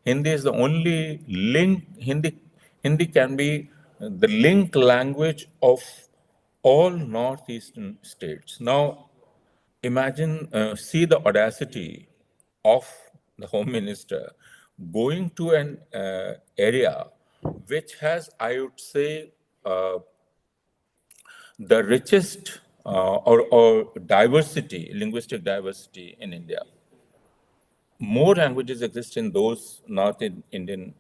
is the only link. Hindi can be the link language of all northeastern states. Now, imagine, see the audacity of the Home Minister going to an area which has, I would say, the richest or diversity, linguistic diversity in India. More languages exist in those North Indian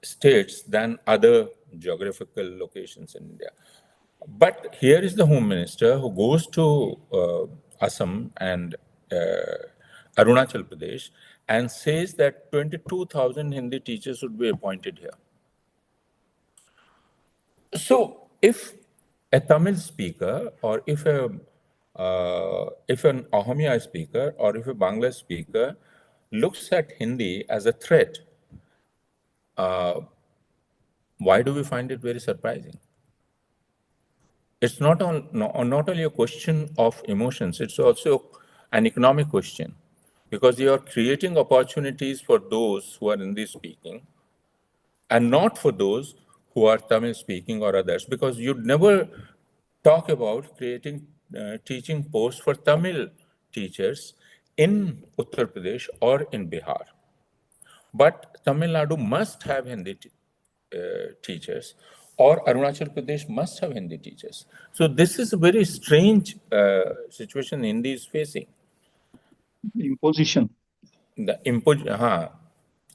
states than other geographical locations in India. But here is the Home Minister who goes to Assam and Arunachal Pradesh and says that 22,000 Hindi teachers would be appointed here. So, if a Tamil speaker, or if an Ahomia speaker, or if a Bangla speaker looks at Hindi as a threat, why do we find it very surprising? It's not only a question of emotions, it's also an economic question, because you are creating opportunities for those who are Hindi speaking and not for those who are Tamil speaking or others, because you'd never talk about creating teaching posts for Tamil teachers in Uttar Pradesh or in Bihar. But Tamil Nadu must have Hindi teachers, or Arunachal Pradesh must have Hindi teachers. So this is a very strange situation Hindi is facing. Imposition. The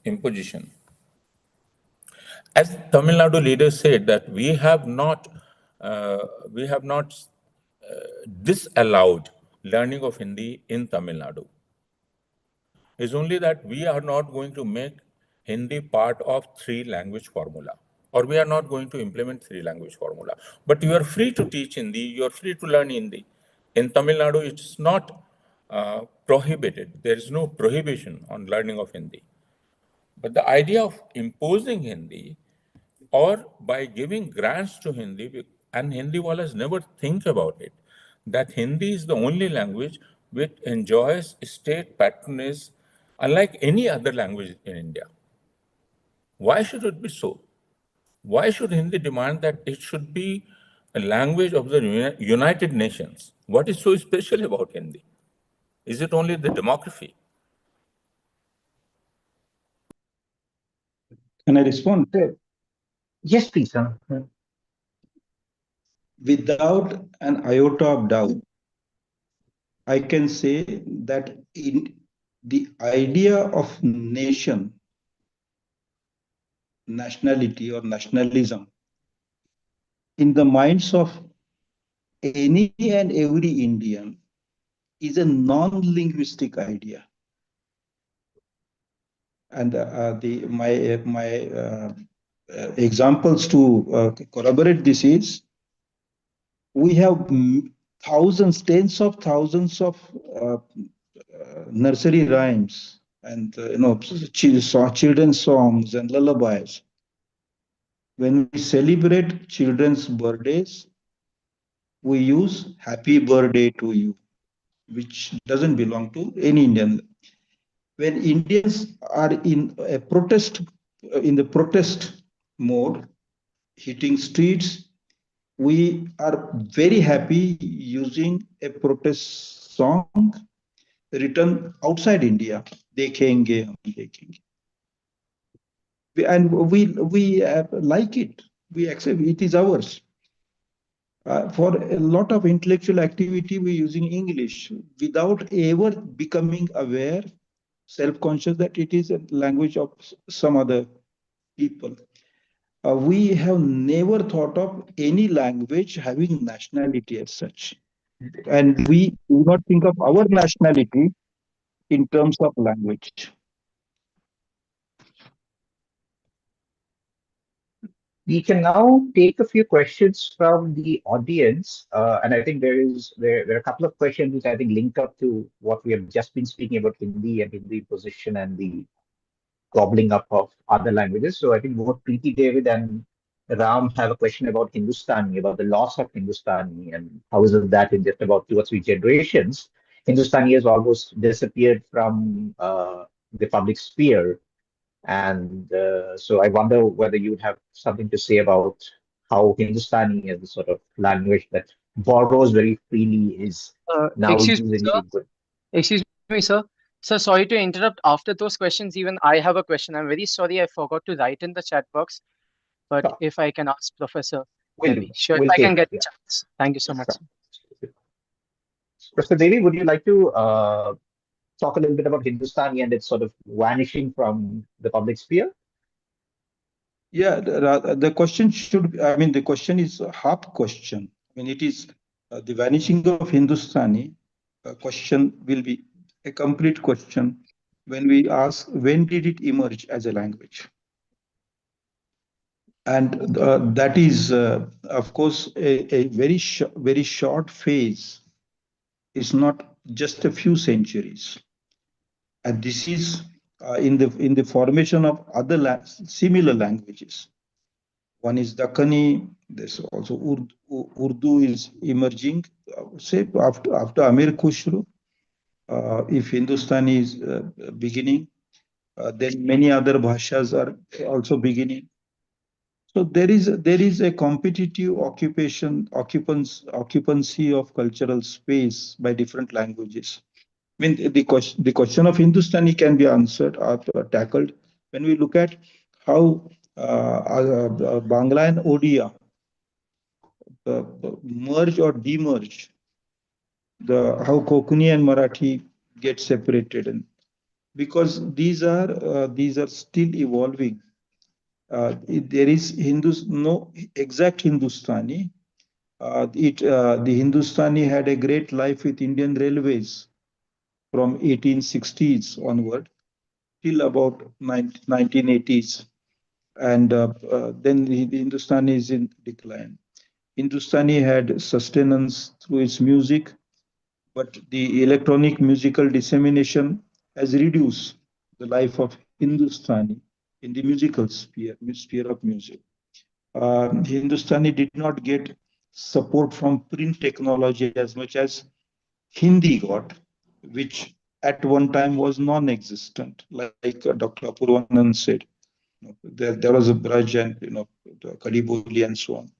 imposition. As Tamil Nadu leaders said that we have not disallowed learning of Hindi in Tamil Nadu. It's only that we are not going to make Hindi part of three-language formula, or we are not going to implement three-language formula. But you are free to teach Hindi, you are free to learn Hindi. In Tamil Nadu, it's not prohibited. There is no prohibition on learning of Hindi. But the idea of imposing Hindi, or by giving grants to Hindi, and Hindi wallahs never think about it, that Hindi is the only language which enjoys state patronage unlike any other language in India. Why should it be so? Why should Hindi demand that it should be a language of the United Nations? What is so special about Hindi? Is it only the demography? Can I respond? Yes, please, sir. Without an iota of doubt, I can say that in the idea of nation, nationality or nationalism, in the minds of any and every Indian, is a non-linguistic idea. And my examples to corroborate this is, we have thousands, tens of thousands of nursery rhymes and children's songs and lullabies. When we celebrate children's birthdays, we use "Happy Birthday to You," which doesn't belong to any Indian. When Indians are in a protest, in the protest mode, hitting streets, we are very happy using a protest song written outside India. Dekhenge, hum dekhenge. And we like it. We accept it is ours. For a lot of intellectual activity, we're using English without ever becoming aware, self-conscious that it is a language of some other people. We have never thought of any language having nationality as such. And we do not think of our nationality in terms of language. We can now take a few questions from the audience, and I think there are a couple of questions which I think link up to what we have just been speaking about Hindi and Hindi position and the gobbling up of other languages. So I think both Preeti David and Ram have a question about Hindustani, about the loss of Hindustani, and how is it that in just about 2 or 3 generations, Hindustani has almost disappeared from the public sphere. And so I wonder whether you'd have something to say about how Hindustani as a sort of language that borrows very freely is now Excuse used me, in sir. the good. Excuse me, sir. Sir, sorry to interrupt. After those questions, even I have a question. I'm very sorry I forgot to write in the chat box. But Sure. if I can ask Professor We'll Devy. do. Sure, if We'll I can take get that. a Yeah. chance. Thank you so much. Sure. Professor Devi, would you like to talk a little bit about Hindustani and its sort of vanishing from the public sphere? Yeah, the question should, I mean, the question is a half question. I mean, it is the vanishing of Hindustani question will be a complete question when we ask, when did it emerge as a language? And that is, of course, a very short phase. It's not just a few centuries. And this is in the formation of other similar languages. One is Dakhani. There's also Urdu is emerging. Say after Amir Khusro, if Hindustani is beginning, then many other bhashas are also beginning. So there is a competitive occupancy of cultural space by different languages. I mean, the question of Hindustani can be answered or tackled when we look at how Bangla and Odia merge or demerge, how Konkani and Marathi get separated, and because these are still evolving. There is no exact Hindustani. The Hindustani had a great life with Indian Railways from 1860s onward till about 1980s, and then the Hindustani is in decline. Hindustani had sustenance through its music, but the electronic musical dissemination has reduced the life of Hindustani in the musical sphere of music. Hindustani did not get support from print technology as much as Hindi got, which at one time was non-existent, like Dr. Apoorvanand said. There was a Braj and the Kadiboli and so on.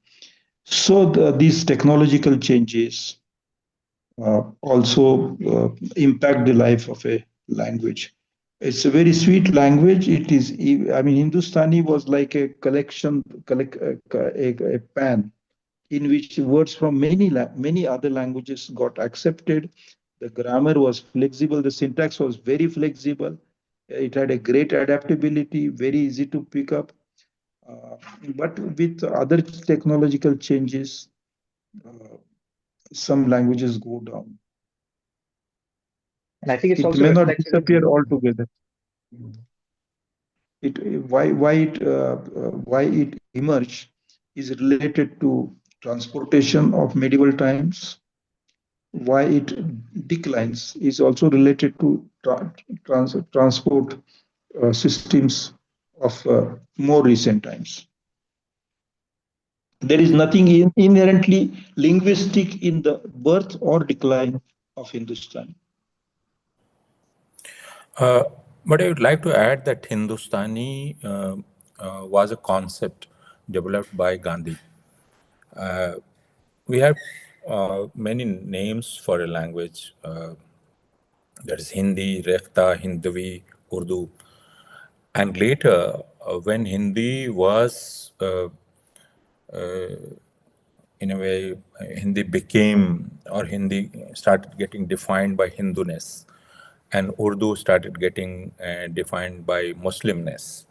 So these technological changes also impact the life of a language. It's a very sweet language. It is, I mean, Hindustani was like a a pan in which words from many other languages got accepted. The grammar was flexible. The syntax was very flexible. It had a great adaptability, very easy to pick up. But with other technological changes, uh, some languages go down. And I think it's It also may not reflected disappear in. altogether. It why it emerged is related to transportation of medieval times. Why it declines is also related to transport systems of more recent times. There is nothing inherently linguistic in the birth or decline of Hindustan. But I would like to add that Hindustani was a concept developed by Gandhi. we have many names for a language. That is Hindi, Rekhta, Hindavi, Urdu. And later, when Hindi was, in a way, Hindi became, or Hindi started getting defined by Hinduness, and Urdu started getting defined by Muslimness.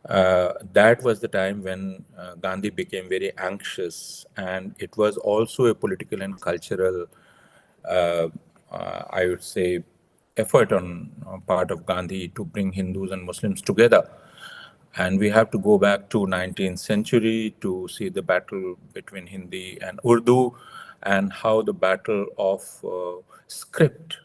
That was the time when Gandhi became very anxious, and it was also a political and cultural, I would say, effort on part of Gandhi to bring Hindus and Muslims together. And we have to go back to 19th century to see the battle between Hindi and Urdu, and how the battle of script,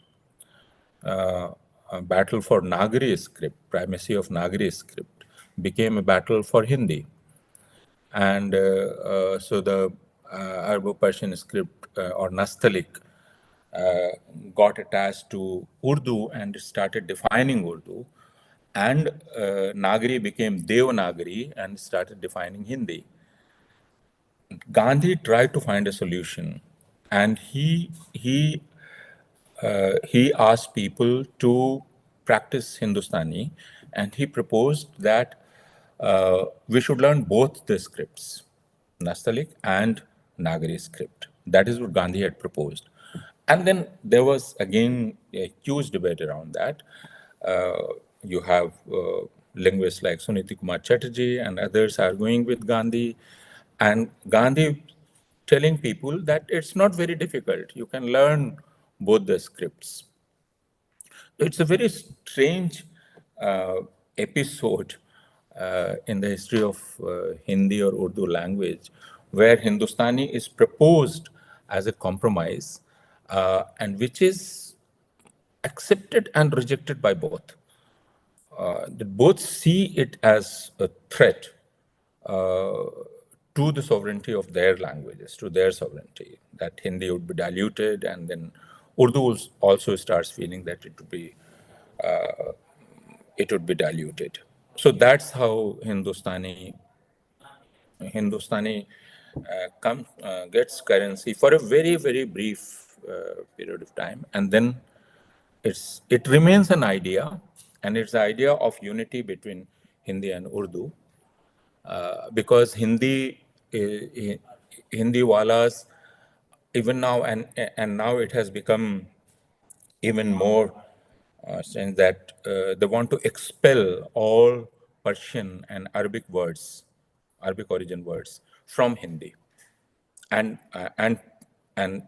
a battle for Nagari script, primacy of Nagari script, became a battle for Hindi. And so the Arabo-Persian script, or Nastaliq, got attached to Urdu and started defining Urdu. And Nagari became Devanagari and started defining Hindi. Gandhi tried to find a solution, and he asked people to practice Hindustani, and he proposed that we should learn both the scripts, Nastaliq and Nagari script. That is what Gandhi had proposed. And then there was again a huge debate around that. You have linguists like Suniti Kumar Chatterjee and others arguing with Gandhi, and Gandhi telling people that it's not very difficult. You can learn both the scripts. It's a very strange episode in the history of Hindi or Urdu language, where Hindustani is proposed as a compromise, and which is accepted and rejected by both. Both see it as a threat to the sovereignty of their languages, to their sovereignty, that Hindi would be diluted, and then Urdu also starts feeling that it would be diluted. So that's how Hindustani gets currency for a very, very brief period of time, and then it remains an idea, and it's the idea of unity between Hindi and Urdu, because Hindi walas, even now, and now it has become even more sense that they want to expel all Persian and Arabic words, Arabic origin words from Hindi, and uh, and and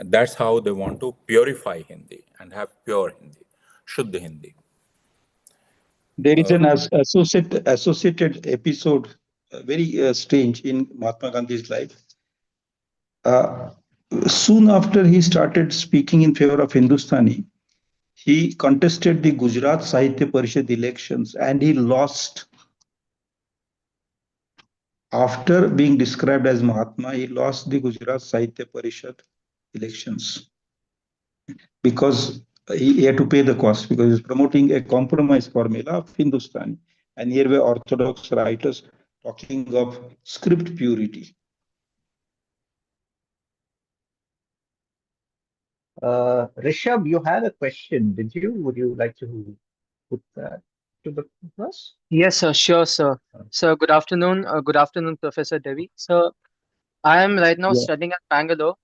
that's how they want to purify Hindi and have pure Hindi, Shuddha Hindi. There is an associated episode, very strange in Mahatma Gandhi's life. Uh, Soon after he started speaking in favor of Hindustani, he contested the Gujarat Sahitya Parishad elections and he lost. After being described as Mahatma, he lost the Gujarat Sahitya Parishad elections because he had to pay the cost, because he was promoting a compromise formula of Hindustani. And here were Orthodox writers talking of script purity. Rishabh, you had a question, did you? Would you like to put that to the us? Yes, sir. Sure, sir. Sir, good afternoon. Good afternoon, Professor Devi. So, I am right now Yeah. studying at Bangalore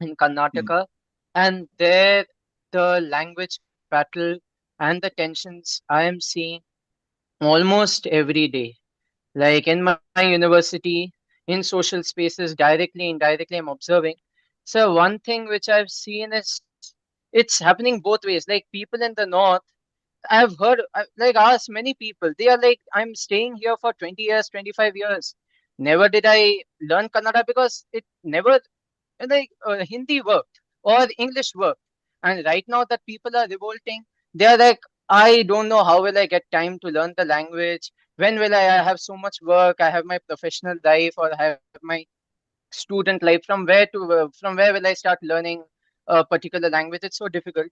in Karnataka, and there the language battle and the tensions I am seeing almost every day. Like in my university, in social spaces, directly, indirectly, I'm observing. So, one thing which I've seen is it's happening both ways. Like people in the north, I've heard, like, asked many people. They are like, I'm staying here for 20 years, 25 years. Never did I learn Kannada because it never, like, Hindi worked or English worked. And right now that people are revolting, they are like, I don't know how will I get time to learn the language. When will I have so much work? I have my professional life or I have my student life. From where will I start learning a particular language? It's so difficult.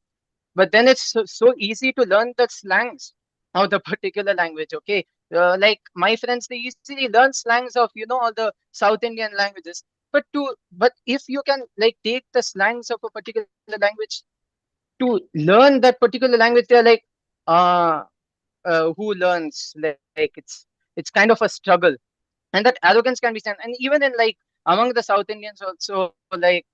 But then it's so easy to learn the slangs of the particular language. Okay, like my friends, they easily learn slangs of all the South Indian languages. but if you can like take the slangs of a particular language to learn that particular language, they're like, uh, who learns? Like it's kind of a struggle, and that arrogance can be seen, and even in like among the South Indians also, like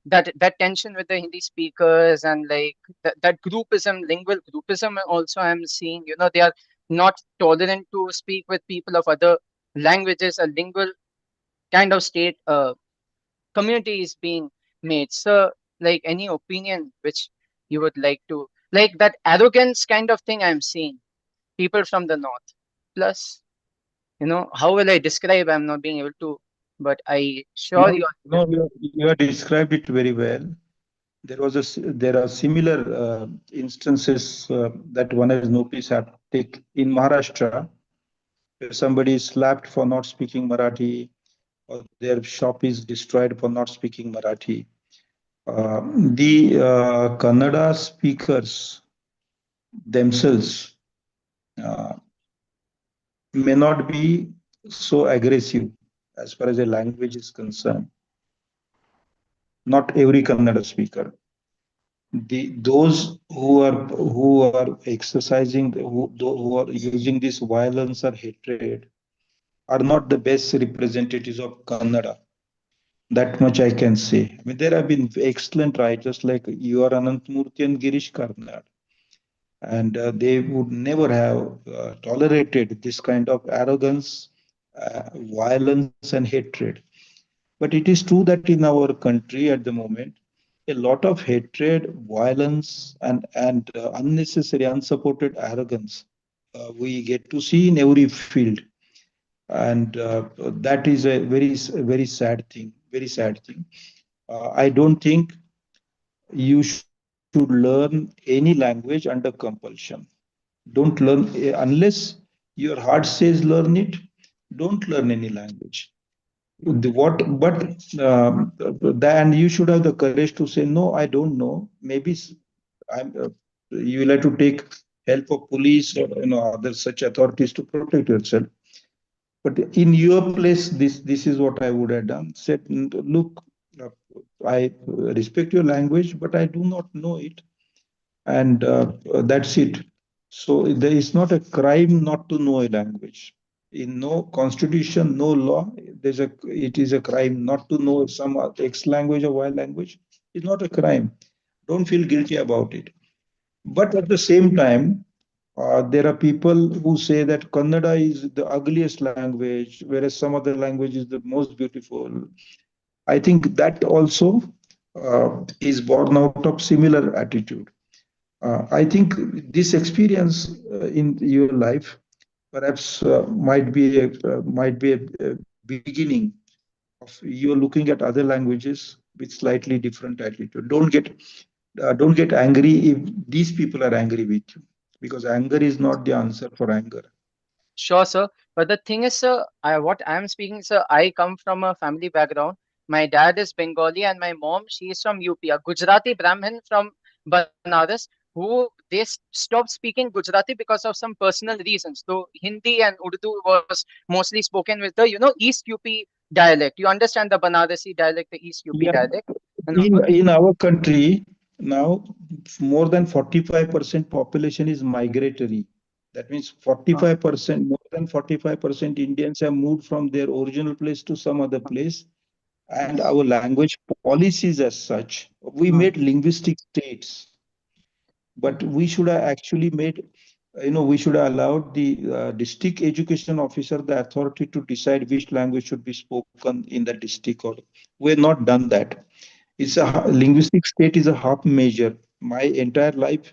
that tension with the Hindi speakers, and like that groupism, lingual groupism also I'm seeing. They are not tolerant to speak with people of other languages. A lingual kind of state community is being made. So, like any opinion which you would like to, like that arrogance kind of thing I'm seeing people from the north. Plus, how will I describe? I'm not being able to, but I sure No, you are. no, you have described it very well. There are similar instances that one has noticed take in Maharashtra, where somebody is slapped for not speaking Marathi, or their shop is destroyed for not speaking Marathi. The Kannada speakers themselves uh, may not be so aggressive as far as the language is concerned. Not every Kannada speaker. Those who are exercising, who are using this violence or hatred, are not the best representatives of Kannada. That much I can say. I mean, there have been excellent writers like U.R. Anantmurthy and Girish Karnad, and they would never have tolerated this kind of arrogance, violence, and hatred. But it is true that in our country at the moment, a lot of hatred, violence, and unnecessary, unsupported arrogance we get to see in every field, and that is a very sad thing. Very sad thing. I don't think you should learn any language under compulsion. Don't learn unless your heart says learn it. Don't learn any language. But then you should have the courage to say no. I don't know. Maybe I'm. You will have to take help of police or other such authorities to protect yourself. But in your place, this is what I would have done. Said, look, uh, I respect your language, but I do not know it, and that's it. So there is not a crime not to know a language. In no constitution, no law, it is a crime not to know some X language or Y language. It's not a crime. Don't feel guilty about it. But at the same time, there are people who say that Kannada is the ugliest language, whereas some other language is the most beautiful. I think that also is born out of similar attitude. I think this experience in your life perhaps might be a beginning of you looking at other languages with slightly different attitude. Don't get angry if these people are angry with you, because anger is not the answer for anger. Sure, sir. But the thing is, sir, what I'm speaking, sir, I come from a family background. My dad is Bengali and my mom, she is from UP, a Gujarati Brahmin from Banaras, who stopped speaking Gujarati because of some personal reasons. Though Hindi and Urdu was mostly spoken with the, East UP dialect. You understand the Banarasi dialect, the East UP Yeah, dialect, and in our country now, more than 45% population is migratory. That means uh, 45%, more than 45% Indians have moved from their original place to some other place. And yes. our language policies as such, we uh, made linguistic states, but we should have actually made, we should have allowed the district education officer the authority to decide which language should be spoken in the district. Or we have not done that. It's a linguistic state is a half measure. My entire life,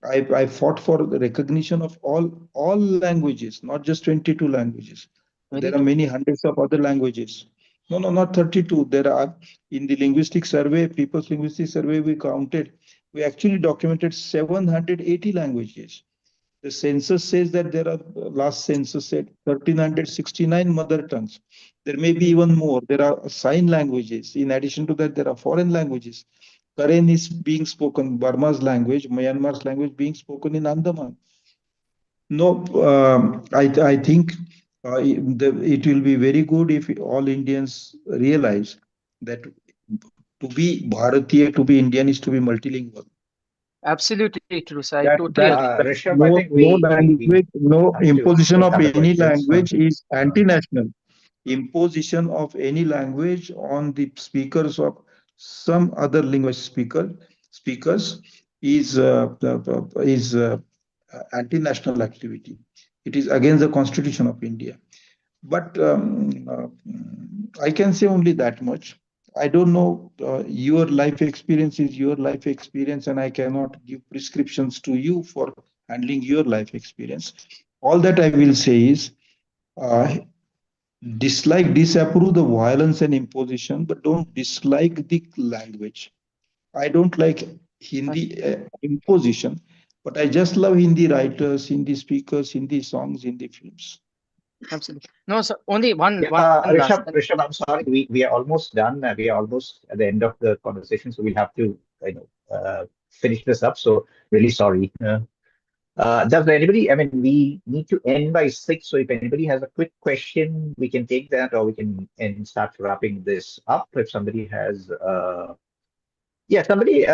I fought for the recognition of all languages, not just 22 languages. There Very are true. many hundreds of other languages. No, no, not 32. There are in the linguistic survey, People's Linguistic Survey, we actually documented 780 languages. The census says that there are, last census said 1,369 mother tongues. There may be even more. There are sign languages. In addition to that, there are foreign languages. Karen is being spoken, Burma's language, Myanmar's language being spoken in Andaman. No, I think it will be very good if all Indians realize that to be Bharatiya, to be Indian is to be multilingual. Absolutely true, sir. I That totally that, agree. that Rishabh, I no think no we language, no have to imposition take of other any questions. language is Uh, anti-national. Imposition of any language on the speakers of some other language speakers is anti-national activity. It is against the Constitution of India. But I can say only that much. I don't know. Your life experience is your life experience, and I cannot give prescriptions to you for handling your life experience. All that I will say is uh, disapprove the violence and imposition, but don't dislike the language. I don't like Hindi imposition, but I just love Hindi writers, Hindi speakers, Hindi songs, Hindi films. Absolutely. No, sir. Only yeah, one last. Rishabh, I'm sorry, we are almost done. We are almost at the end of the conversation, so we'll have to, finish this up. So really sorry. Does anybody? I mean, we need to end by 6. So if anybody has a quick question, we can take that, or we can and start wrapping this up. If somebody has yeah, somebody,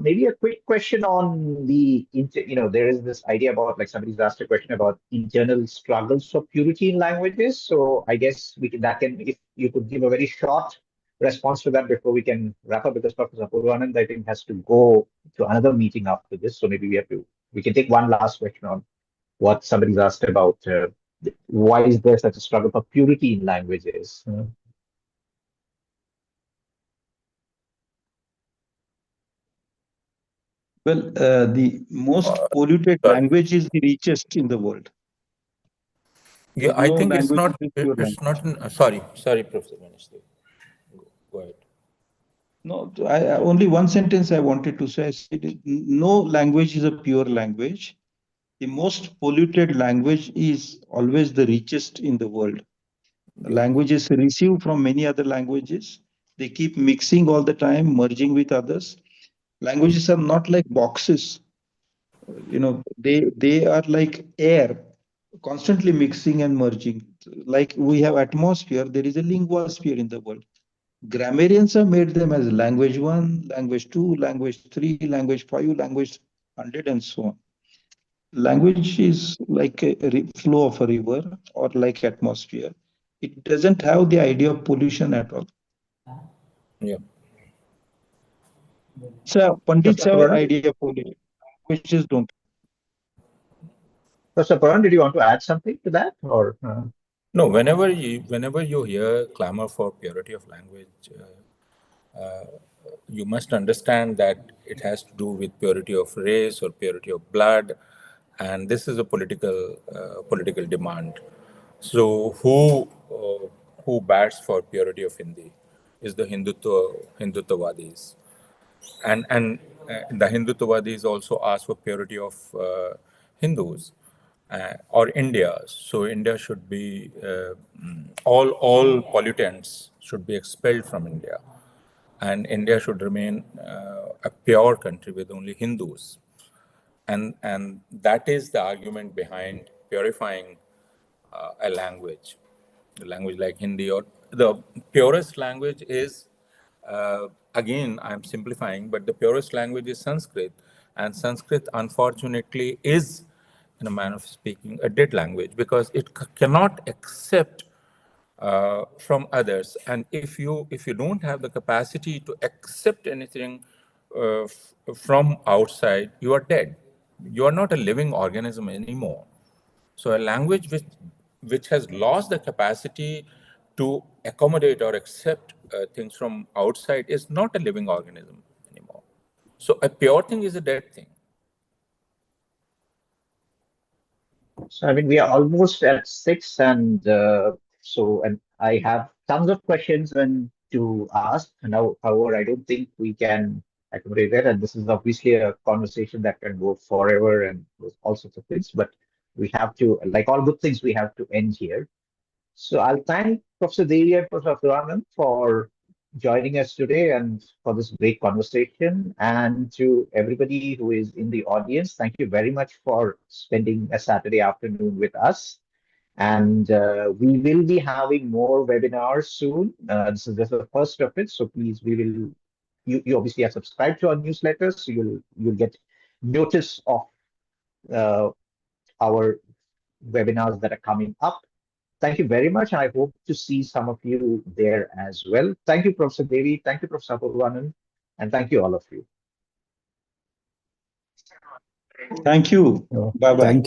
maybe a quick question on there is this idea about like somebody's asked a question about internal struggles of purity in languages. So I guess if you could give a very short response to that before we can wrap up, because Professor Purvanand, I think, has to go to another meeting after this. So maybe we can take one last question on what somebody's asked about, why is there such a struggle for purity in languages? Well, the most polluted Sorry. language is the richest in the world. Yeah, There's I no think it's language not. which is pure It's language. not. Sorry, Professor Manish. Go ahead. No, only one sentence I wanted to say. I said, no language is a pure language. The most polluted language is always the richest in the world. Yeah. Languages receive from many other languages. They keep mixing all the time, merging with others. Languages are not like boxes. They are like air, constantly mixing and merging. Like we have atmosphere, there is a linguosphere in the world. Grammarians have made them as language 1, language 2, language 3, language 5, language 100, and so on. Language is like a flow of a river or like atmosphere. It doesn't have the idea of pollution at all. Yeah. So Pandits Professor have an Purvanand, idea of pollution. Languages don't. Did you want to add something to that, or? No. Whenever you hear clamor for purity of language, you must understand that it has to do with purity of race or purity of blood, and this is a political demand. So who bats for purity of Hindi is the Hindutvawadis, and the Hindutvawadis also ask for purity of Hindus or India. So India should be all pollutants should be expelled from India, and India should remain a pure country with only Hindus. And that is the argument behind purifying a language like Hindi, or the purest language is, again, I'm simplifying, but the purest language is Sanskrit. And Sanskrit, unfortunately, is, in a manner of speaking, a dead language because it cannot accept from others. And if you don't have the capacity to accept anything from outside, you are dead. You are not a living organism anymore. So a language which has lost the capacity to accommodate or accept things from outside is not a living organism anymore. So a pure thing is a dead thing. So I mean, we are almost at 6, and and I have tons of questions and to ask now. However, I don't think we can accommodate that, and this is obviously a conversation that can go forever and with all sorts of things. But we have to, like all good things, we have to end here. So I'll thank Professor Devi and Professor Abdul for joining us today and for this great conversation. And to everybody who is in the audience, thank you very much for spending a Saturday afternoon with us. And we will be having more webinars soon. This is just the first of it, so please, you obviously have subscribed to our newsletters, so you'll get notice of uh, our webinars that are coming up. Thank you very much. I hope to see some of you there as well. Thank you, Professor Devi. Thank you, Professor Apoorvanand. And thank you, all of you. Thank you. Bye-bye. Thank